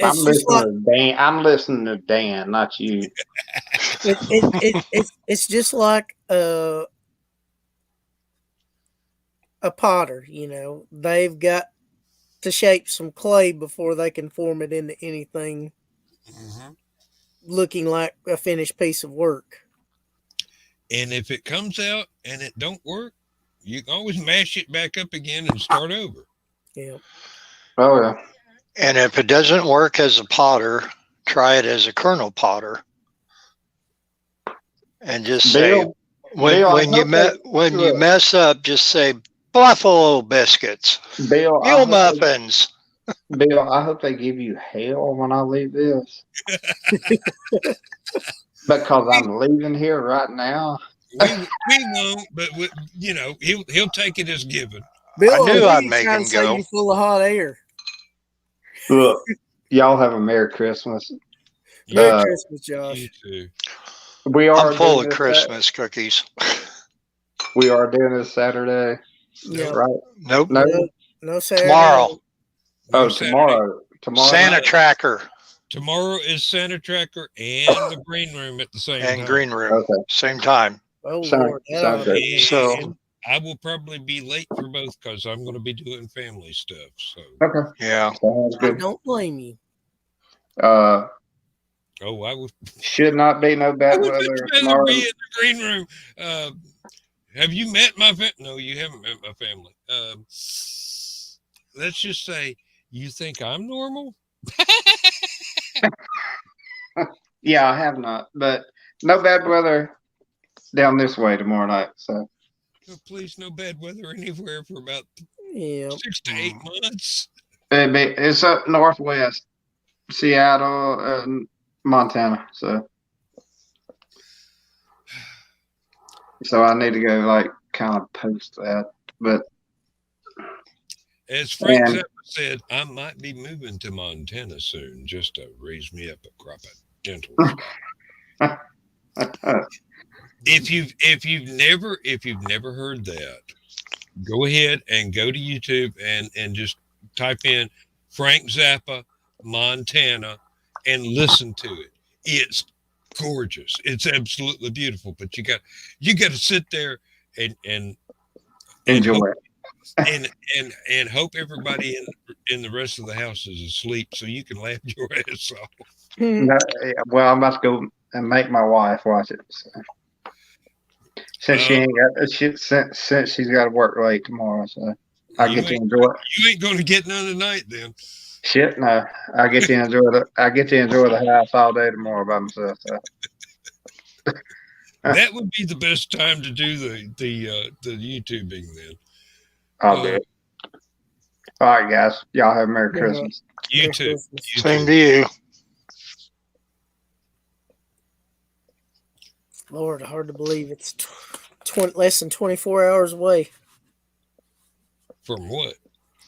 C: I'm listening to Dan, not you.
E: It's just like a potter, they've got to shape some clay before they can form it into anything looking like a finished piece of work.
D: And if it comes out and it don't work, you can always mash it back up again and start over.
E: Yeah.
C: Oh yeah.
B: And if it doesn't work as a potter, try it as a kernel potter. And just say, when you mess up, just say Buffalo biscuits,
C: Bill,
B: Mule muffins.
C: Bill, I hope they give you hell when I leave this. Because I'm leaving here right now.
D: We won't, but he'll take it as given.
B: I
E: Bill,
B: knew I'd
E: he's
B: make
E: trying
B: him
E: to say
B: go.
E: you full of hot air.
C: Look, y'all have a Merry Christmas.
E: Merry Christmas, Josh.
D: You too.
C: We are
B: I'm full
C: doing
B: of
C: this
B: Christmas cookies.
C: We are doing this Saturday,
E: Yep.
C: right?
B: Nope.
E: No Saturday.
B: Tomorrow.
C: Oh,
D: Saturday.
C: tomorrow.
B: Santa
C: night?
B: Tracker
D: Tomorrow is Santa Tracker and the green room at the same
B: and
D: time.
B: Green Room.
C: Okay.
B: Same time.
E: Oh,
C: Sound
E: Lord.
C: good.
D: And
B: So-
D: I will probably be late for both because I'm going to be doing family stuff. So
C: Okay.
B: Yeah.
C: Sounds
E: I
C: good.
E: don't blame you.
D: I would
C: Should not be no
D: I
C: would
D: would
C: weather
D: much rather
C: tomorrow.
D: be in the green room. Have you met my family? No, you haven't met my family. Let's just say you think I'm normal.
C: Yeah, I have not, but no bad weather down this way tomorrow night. So
D: Oh, please, no bad weather anywhere for about
E: Yeah.
D: 6 to 8 months.
C: it's up northwest, Seattle, and Montana. So I need to go like kind of post that, but
D: As Frank
C: And-
D: Zappa said, I might be moving to Montana soon just to raise me up a crop of gentles. If you've never heard that, go ahead and go to YouTube and just type in Frank Zappa Montana and listen to it. It's gorgeous. It's absolutely beautiful. But you got to sit there and
C: enjoy
D: hope,
C: it.
D: and hope everybody in the rest of the house is asleep so you can laugh your ass off.
C: No, well, I'm about to go and make my wife watch it. So. Since she ain't got since she's got to work late tomorrow, so I get to enjoy it.
D: You ain't going to get none tonight, then.
C: Shit, no, I get to enjoy the house all day tomorrow by myself. So.
D: That would be the best time to do the YouTubing then.
C: I'll do it. All right, guys, y'all have a Merry
E: Yeah.
C: Christmas.
D: You
E: Merry
D: too.
E: Christmas.
D: You
B: Same
D: too.
B: to you.
E: Lord, hard to believe it's less than 24 hours away
D: From what?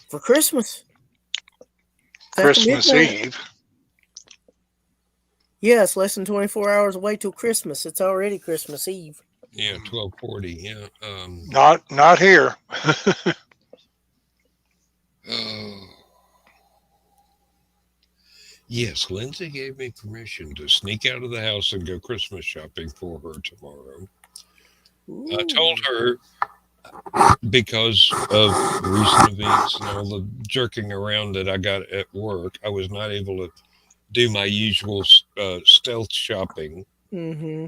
E: for Christmas. It's after
B: Christmas
E: midnight.
B: Eve.
E: Yeah, it's less than 24 hours away till Christmas. It's already Christmas Eve.
D: Yeah, 12:40. Yeah.
B: Not here.
D: Oh. Yes, Lindsay gave me permission to sneak out of the house and go Christmas shopping for her tomorrow. I told her because of recent events and all the jerking around that I got at work, I was not able to do my usual stealth shopping
E: Mm-hmm.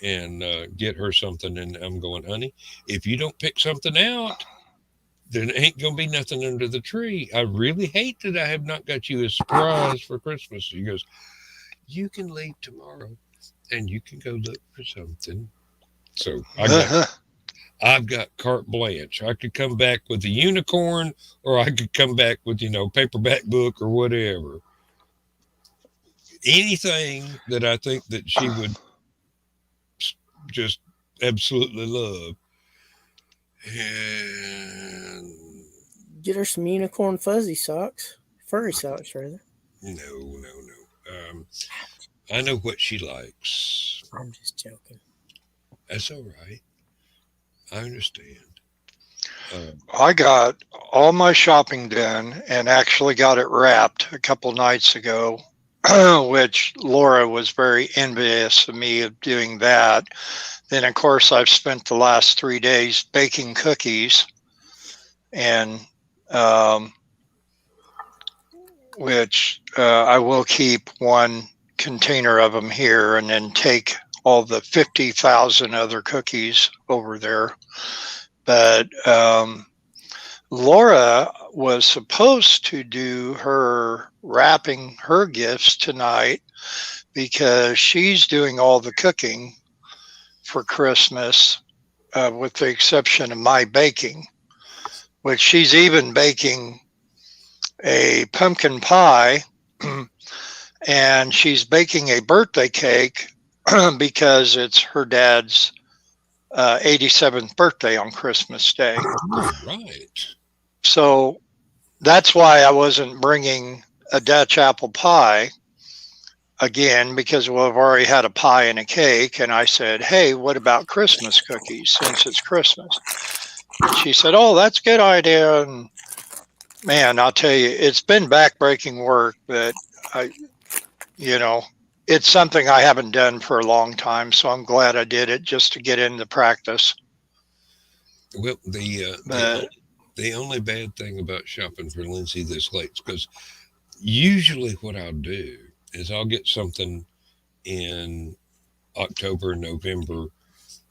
D: and get her something. And I'm going, honey, if you don't pick something out, there ain't going to be nothing under the tree. I really hate that I have not got you a surprise for Christmas. She goes, you can leave tomorrow and you can go look for something. So I've got carte blanche. I could come back with a unicorn or I could come back with, paperback book or whatever. Anything that I think that she would just absolutely love. And
E: Get her some unicorn fuzzy socks. Furry socks, rather.
D: no. I know what she likes.
E: I'm just joking.
D: That's all right. I understand.
B: I got all my shopping done and actually got it wrapped a couple nights ago, which Laura was very envious of me of doing that. Then, of course, I've spent the last 3 days baking cookies, and which I will keep one container of them here and then take all the 50,000 other cookies over there. But Laura was supposed to do her wrapping her gifts tonight because she's doing all the cooking for Christmas, with the exception of my baking, which she's even baking a pumpkin pie, and she's baking a birthday cake because it's her dad's 87th birthday on Christmas Day.
D: Right.
B: So that's why I wasn't bringing a Dutch apple pie again, because we've already had a pie and a cake. And I said, hey, what about Christmas cookies since it's Christmas? And she said, oh, that's a good idea. And man, I'll tell you, it's been backbreaking work, but it's something I haven't done for a long time. So I'm glad I did it just to get into practice.
D: Well, the only bad thing about shopping for Lindsay this late is because usually what I'll do is I'll get something in October, November,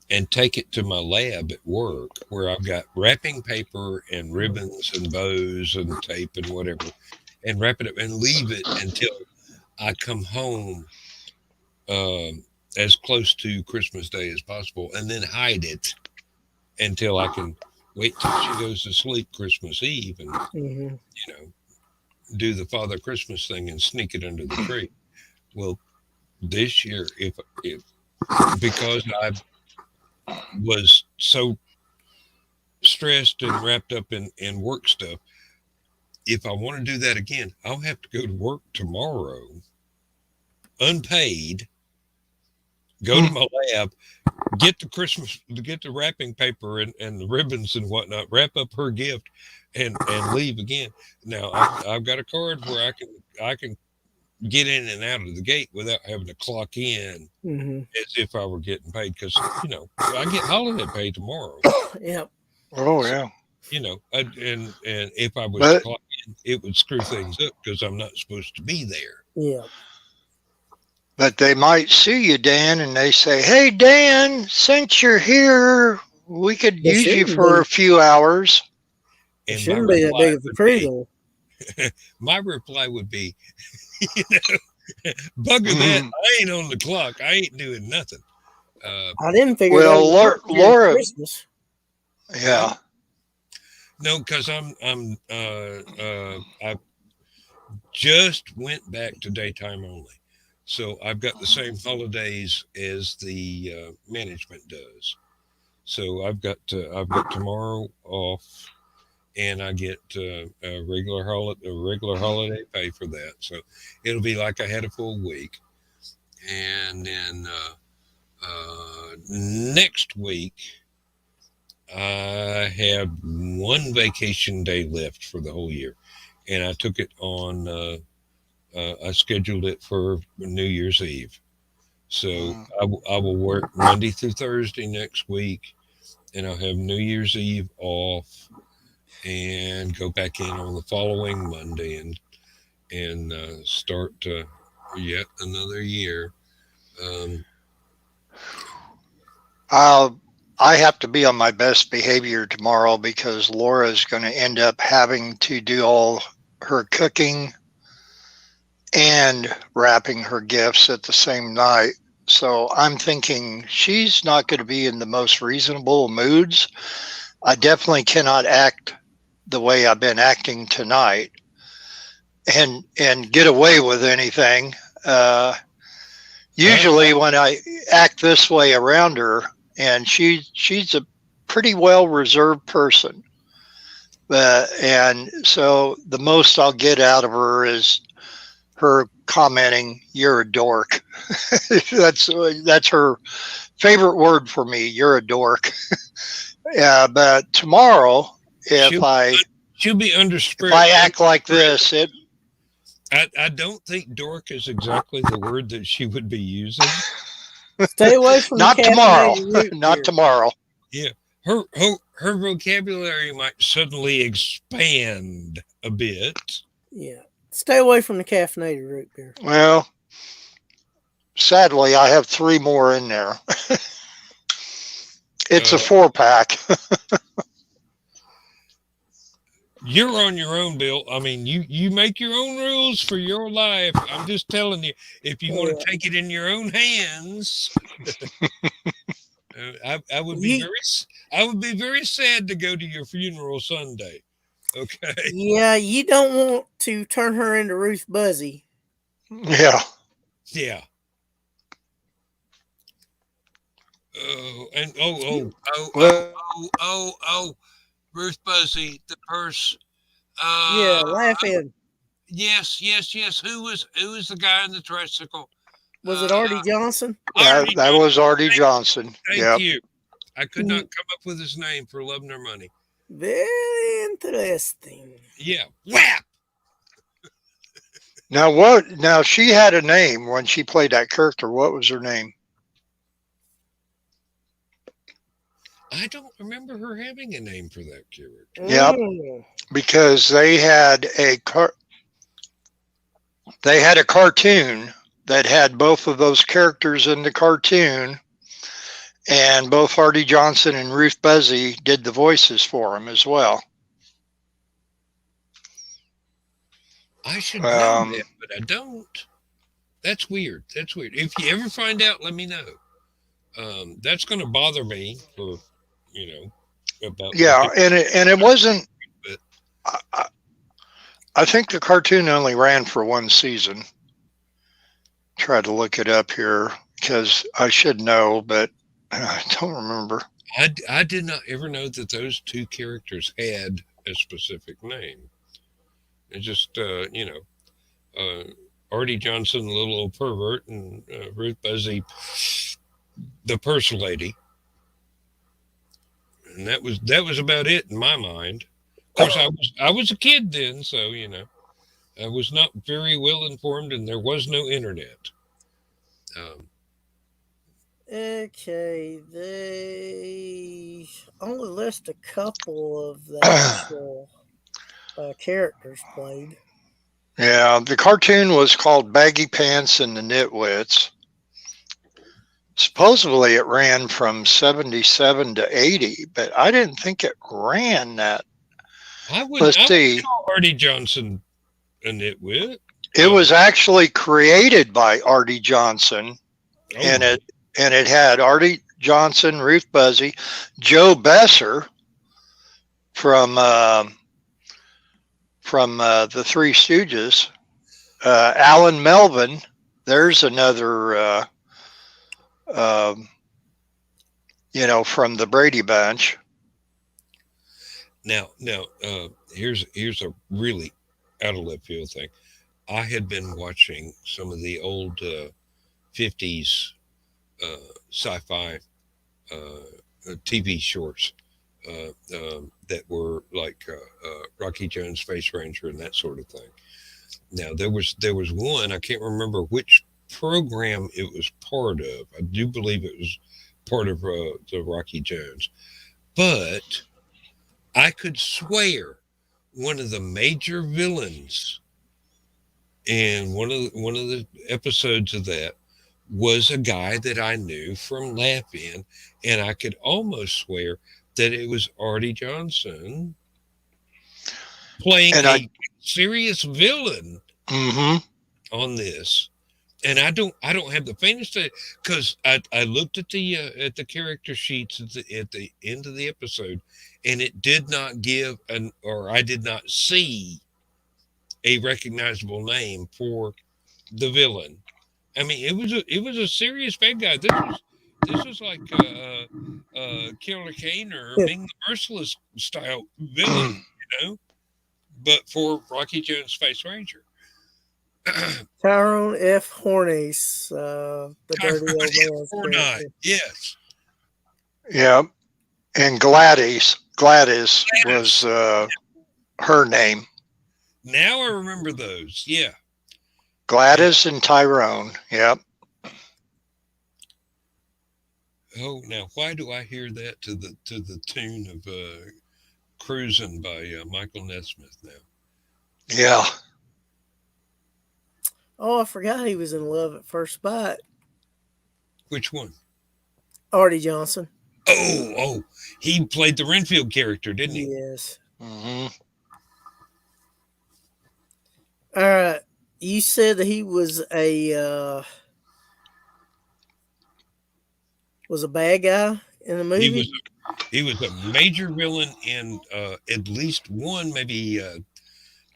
D: and take it to my lab at work where I've got wrapping paper and ribbons and bows and tape and whatever, and wrap it up and leave it until I come home as close to Christmas Day as possible, and then hide it until I can wait till she goes to sleep Christmas Eve and, do the Father Christmas thing and sneak it under the tree. Well, this year, if because I was so stressed and wrapped up in work stuff, if I want to do that again, I'll have to go to work tomorrow, unpaid, go to my lab, get the wrapping paper and the ribbons and whatnot, wrap up her gift, and leave again. Now I've got a card where I can get in and out of the gate without having to clock in as if I were getting paid, because I get holiday pay tomorrow.
E: Yeah.
B: Oh yeah.
D: And if I was to clock in, it would screw things up because I'm not supposed to be there.
E: Yeah.
B: But they might see you, Dan, and they say, hey, Dan, since you're here, we could use you for a few hours.
E: It shouldn't be that big of a crew, though.
D: My reply would be, bugger that. I ain't on the clock. I ain't doing nothing.
E: I didn't figure
B: Laura.
E: Christmas.
B: Yeah.
D: No, because I just went back to daytime only. So I've got the same holidays as the management does. So I've got tomorrow off, and I get a regular holiday pay for that. So it'll be like I had a full week. And then next week I have one vacation day left for the whole year, and I took it on. I scheduled it for New Year's Eve. So I will work Monday through Thursday next week, and I'll have New Year's Eve off and go back in on the following Monday and start yet another year.
B: I have to be on my best behavior tomorrow because Laura's going to end up having to do all her cooking and wrapping her gifts at the same night. So I'm thinking she's not going to be in the most reasonable moods. I definitely cannot act the way I've been acting tonight and get away with anything. Usually when I act this way around her, and she's a pretty well reserved person, and so the most I'll get out of her is her commenting, "You're a dork." that's her favorite word for me. You're a dork. Yeah, but tomorrow, if I act like this,
D: I don't think dork is exactly the word that she would be using.
E: Stay away from
B: not tomorrow. Not tomorrow.
D: Yeah, her vocabulary might suddenly expand a bit.
E: Yeah. Stay away from the caffeinated root beer.
B: Well, sadly, I have 3 more in there. It's a 4-pack.
D: You're on your own, Bill. I mean, you make your own rules for your life. I'm just telling you, if you want to take it in your own hands, I would be very sad to go to your funeral Sunday. Okay.
E: Yeah, you don't want to turn her into Ruth Buzzy.
B: Yeah.
D: Yeah. Oh, and
B: Well,
D: Ruth Buzzy, the purse.
E: Yeah,
D: Uh,
E: laughing.
D: yes. Who was the guy in the tricycle?
E: Was it Artie Johnson?
D: Artie.
B: that was Artie Johnson.
D: Thank
B: Yep.
D: you. I could not come up with his name for love nor money.
E: Very interesting.
D: Yeah. Whap.
B: Now what? Now she had a name when she played that character. What was her name?
D: I don't remember her having a name for that character.
B: Yep. Because they had a cartoon that had both of those characters in the cartoon, and both Artie Johnson and Ruth Buzzy did the voices for him as well.
D: I should know that, but I don't. That's weird. If you ever find out, let me know. That's going to bother me for, about.
B: Yeah, and it wasn't.
D: But
B: I think the cartoon only ran for one season. Tried to look it up here because I should know, but I don't remember.
D: I did not ever know that those two characters had a specific name. It just, Artie Johnson, the little old pervert, and Ruth Buzzy, the purse lady. And that was about it in my mind. Of course, I was a kid then, so I was not very well informed, and there was no internet.
E: Okay, they only list a couple of the actual characters played.
B: Yeah, the cartoon was called Baggy Pants and the Nitwits. Supposedly it ran from 77 to 80, but I didn't think it ran that.
D: Let's see. Artie Johnson a nitwit.
B: It was actually created by Artie Johnson, and it had Artie Johnson, Ruth Buzzy, Joe Besser from the Three Stooges, Alan Melvin. There's another, from the Brady Bunch.
D: Now, here's a really out of left field thing. I had been watching some of the old 50s sci-fi TV shorts that were like Rocky Jones, Space Ranger, and that sort of thing. Now there was one, I can't remember which program it was part of. I do believe it was part of the Rocky Jones, but I could swear one of the major villains in one of the episodes of that was a guy that I knew from Laugh-In, and I could almost swear that it was Artie Johnson playing a serious villain on this. And I don't have the faintest idea, because I looked at the character sheets at the end of the episode, and it did not give I did not see a recognizable name for the villain. I mean, it was a serious bad guy. This was like Killer Kane or Ming the Merciless style villain, but for Rocky Jones Space Ranger.
E: Tyrone F. Hornice, the dirty old man.
D: Yes.
B: Yeah, and Gladys was her name.
D: Now I remember those. Yeah.
B: Gladys and Tyrone. Yep.
D: Oh, now why do I hear that to the tune of "Cruising" by Michael Nesmith now?
B: Yeah.
E: Oh, I forgot he was in Love at First Bite.
D: Which one?
E: Artie Johnson.
D: Oh, he played the Renfield character, didn't he?
E: Yes.
B: Mm-hmm.
E: All right. You said that he was a bad guy in the movie?
D: He was a major villain in at least one, maybe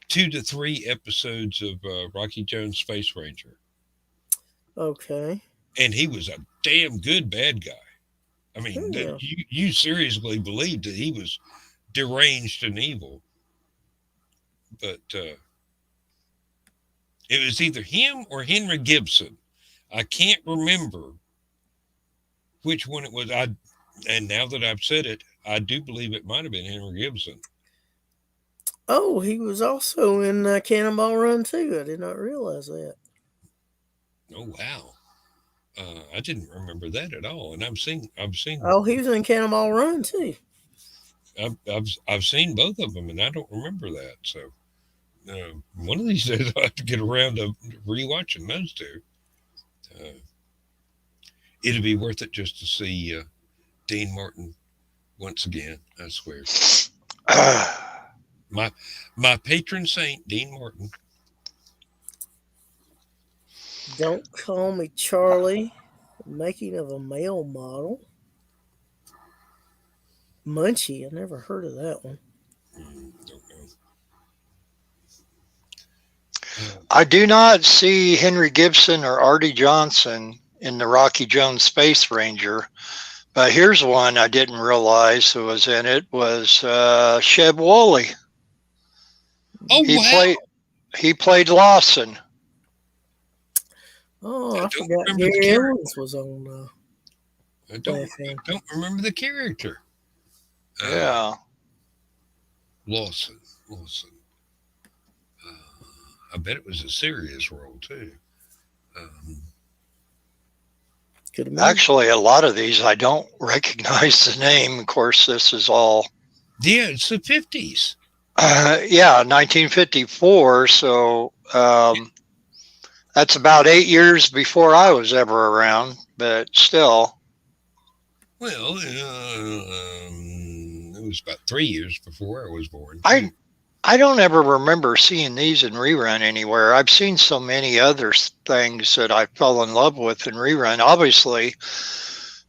D: 2 to 3 episodes of Rocky Jones Space Ranger.
E: Okay.
D: And he was a damn good bad guy. I mean,
E: Yeah.
D: you seriously believed that he was deranged and evil. But it was either him or Henry Gibson. I can't remember which one it was. And now that I've said it, I do believe it might have been Henry Gibson.
E: Oh, he was also in Cannonball Run too. I did not realize that.
D: Oh wow, I didn't remember that at all. And I've seen.
E: Oh, he was in Cannonball Run too.
D: I've seen both of them, and I don't remember that. So one of these days I'll have to get around to rewatching those two. It'd be worth it just to see Dean Martin once again. I swear. My patron saint, Dean Martin.
E: Don't Call Me Charlie. Making of a Male Model. Munchie. I never heard of that one.
D: Don't know.
B: I do not see Henry Gibson or Artie Johnson in the Rocky Jones Space Ranger, but here's one I didn't realize who was in it was Sheb Woolley.
D: Oh,
B: He played Lawson.
E: Oh, I forgot Gary Owens was on.
D: I don't remember the character.
B: Yeah.
D: Lawson. I bet it was a serious role too.
B: Actually, a lot of these I don't recognize the name. Of course, this is all.
D: Yeah, it's the 50s.
B: Yeah, 1954. So that's about 8 years before I was ever around, but still.
D: Well, it was about 3 years before I was born.
B: I don't ever remember seeing these in rerun anywhere. I've seen so many other things that I fell in love with in rerun. Obviously,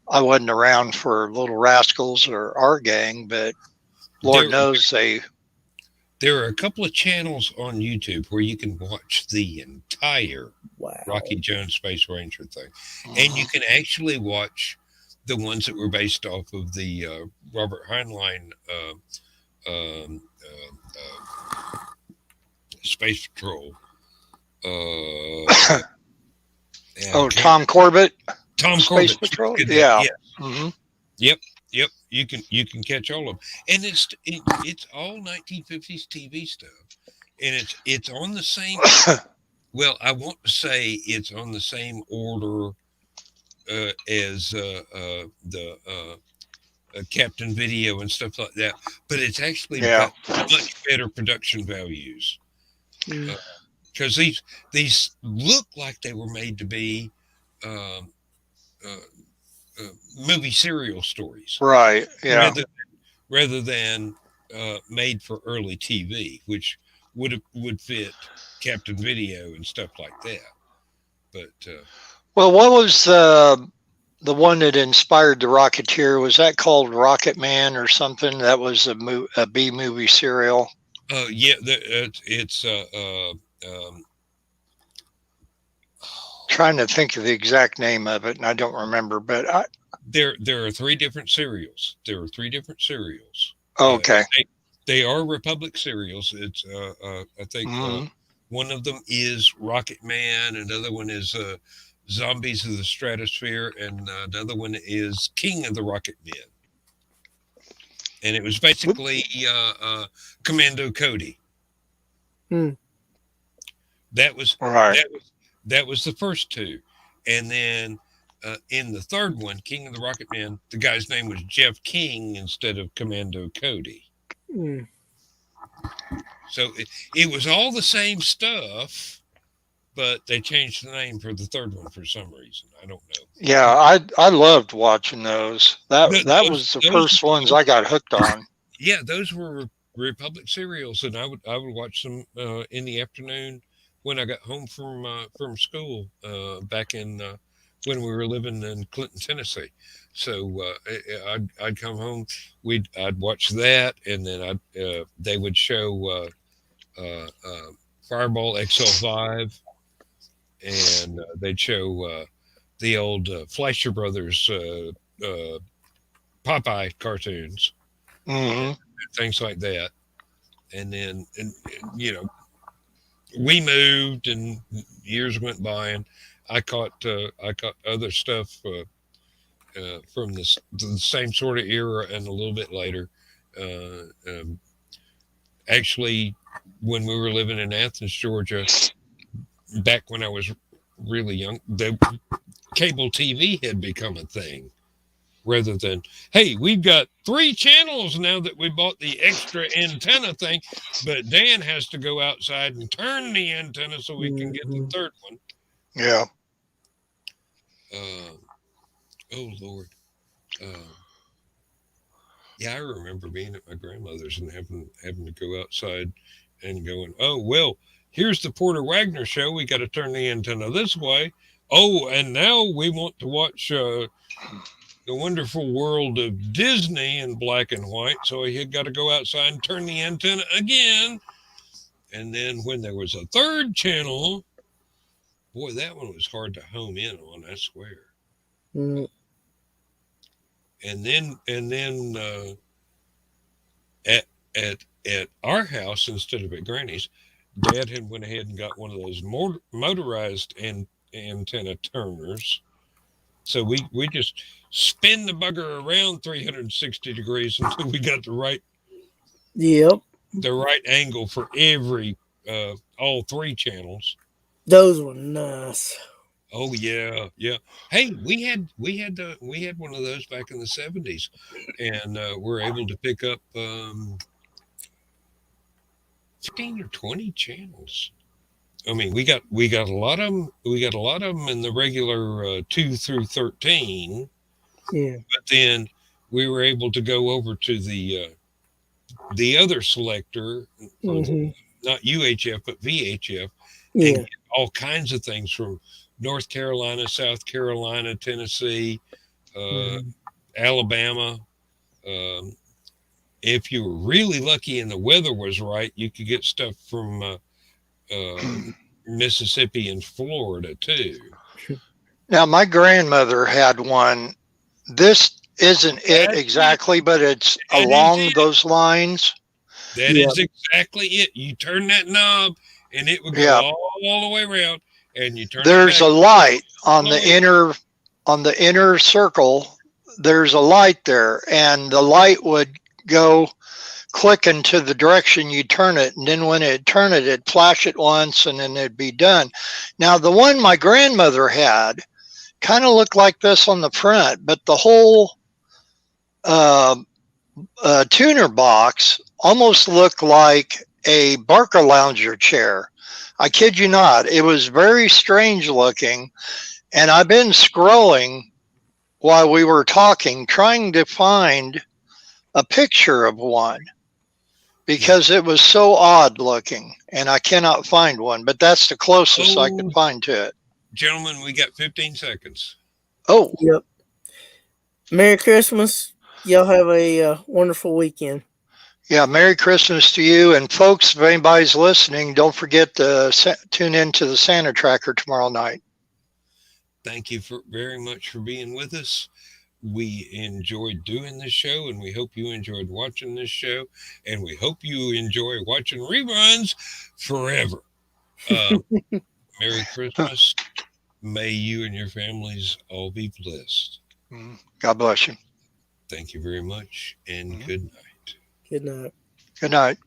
B: I wasn't around for Little Rascals or Our Gang, but Lord knows they...
D: There are a couple of channels on YouTube where you can watch the entire Rocky Jones Space Ranger thing. And you can actually watch the ones that were based off of the Robert Heinlein Space Patrol.
B: Tom Corbett.
D: Tom
B: Space
D: Corbett.
B: Patrol. Yeah.
D: Mm-hmm. Yep. You can catch all of them, and it's all 1950s TV stuff, and it's on the same. Well, I want to say it's on the same order as the Captain Video and stuff like that, but it's actually got much better production values because these look like they were made to be movie serial stories,
B: right? Yeah,
D: rather than made for early TV, which would fit Captain Video and stuff like that. But
B: well, what was the one that inspired the Rocketeer? Was that called Rocket Man or something? That was a B movie serial.
D: Yeah, it's
B: trying to think of the exact name of it, and I don't remember. But
D: there are 3 different serials.
B: Okay.
D: They are Republic serials. It's I think one of them is Rocket Man, another one is Zombies of the Stratosphere, and another one is King of the Rocket Men. And it was basically Commando Cody. That was that was the first 2, and then in the third one, King of the Rocket Men, the guy's name was Jeff King instead of Commando Cody. So it was all the same stuff, but they changed the name for the third one for some reason. I don't know.
B: Yeah, I loved watching those. That was the first ones I got hooked on.
D: Yeah, those were Republic serials, and I would watch them in the afternoon when I got home from school back in when we were living in Clinton, Tennessee. So I'd come home, I'd watch that, and then they would show Fireball XL5, and they'd show the old Fleischer Brothers Popeye cartoons,
B: Mm-hmm.
D: things like that. And then, we moved, and years went by, and I caught other stuff from the same sort of era and a little bit later. Actually, when we were living in Athens, Georgia, back when I was really young, the cable TV had become a thing. Rather than, hey, we've got 3 channels now that we bought the extra antenna thing, but Dan has to go outside and turn the antenna so we can get the third one.
B: Yeah.
D: Oh Lord. Yeah, I remember being at my grandmother's and having to go outside and going, oh well, here's the Porter Wagner show. We got to turn the antenna this way. Oh, and now we want to watch The Wonderful World of Disney in black and white. So he had got to go outside and turn the antenna again. And then when there was a third channel, boy, that one was hard to home in on, I swear.
E: Mm.
D: And then at our house, instead of at Granny's, Dad had went ahead and got one of those motorized antenna turners. So we just spin the bugger around 360 degrees until we got the right angle for every all 3 channels.
E: Those were nice.
D: Oh yeah. Hey, we had one of those back in the 70s, and we're able to pick up 15 or 20 channels. I mean, we got a lot of them. We got a lot of them in the regular 2 through 13.
E: Yeah.
D: But then we were able to go over to the other selector, not UHF but VHF, and get all kinds of things from North Carolina, South Carolina, Tennessee, Alabama. If you were really lucky and the weather was right, you could get stuff from Mississippi and Florida too.
B: Now, my grandmother had one. This isn't it exactly, but it's along those lines.
D: That is exactly it. You turn that knob, and it would go all the way around. And you turn.
B: There's a light on the inner circle. There's a light there, and the light would go click into the direction you turn it, and then when it turn it, it'd flash it once, and then it'd be done. Now, the one my grandmother had kind of looked like this on the front, but the whole tuner box almost looked like a Barker Lounger chair. I kid you not. It was very strange looking, and I've been scrolling while we were talking, trying to find a picture of one because it was so odd looking, and I cannot find one, but that's the closest I could find to it.
D: Gentlemen, we got 15 seconds.
B: Oh.
E: Yep. Merry Christmas. Y'all have a wonderful weekend.
B: Yeah, Merry Christmas to you. And folks, if anybody's listening, don't forget to tune into the Santa Tracker tomorrow night.
D: Thank you very much for being with us. We enjoyed doing this show, and we hope you enjoyed watching this show, and we hope you enjoy watching reruns forever. Merry Christmas. May you and your families all be blessed.
B: God bless you.
D: Thank you very much, and good night.
E: Good night.
B: Good night.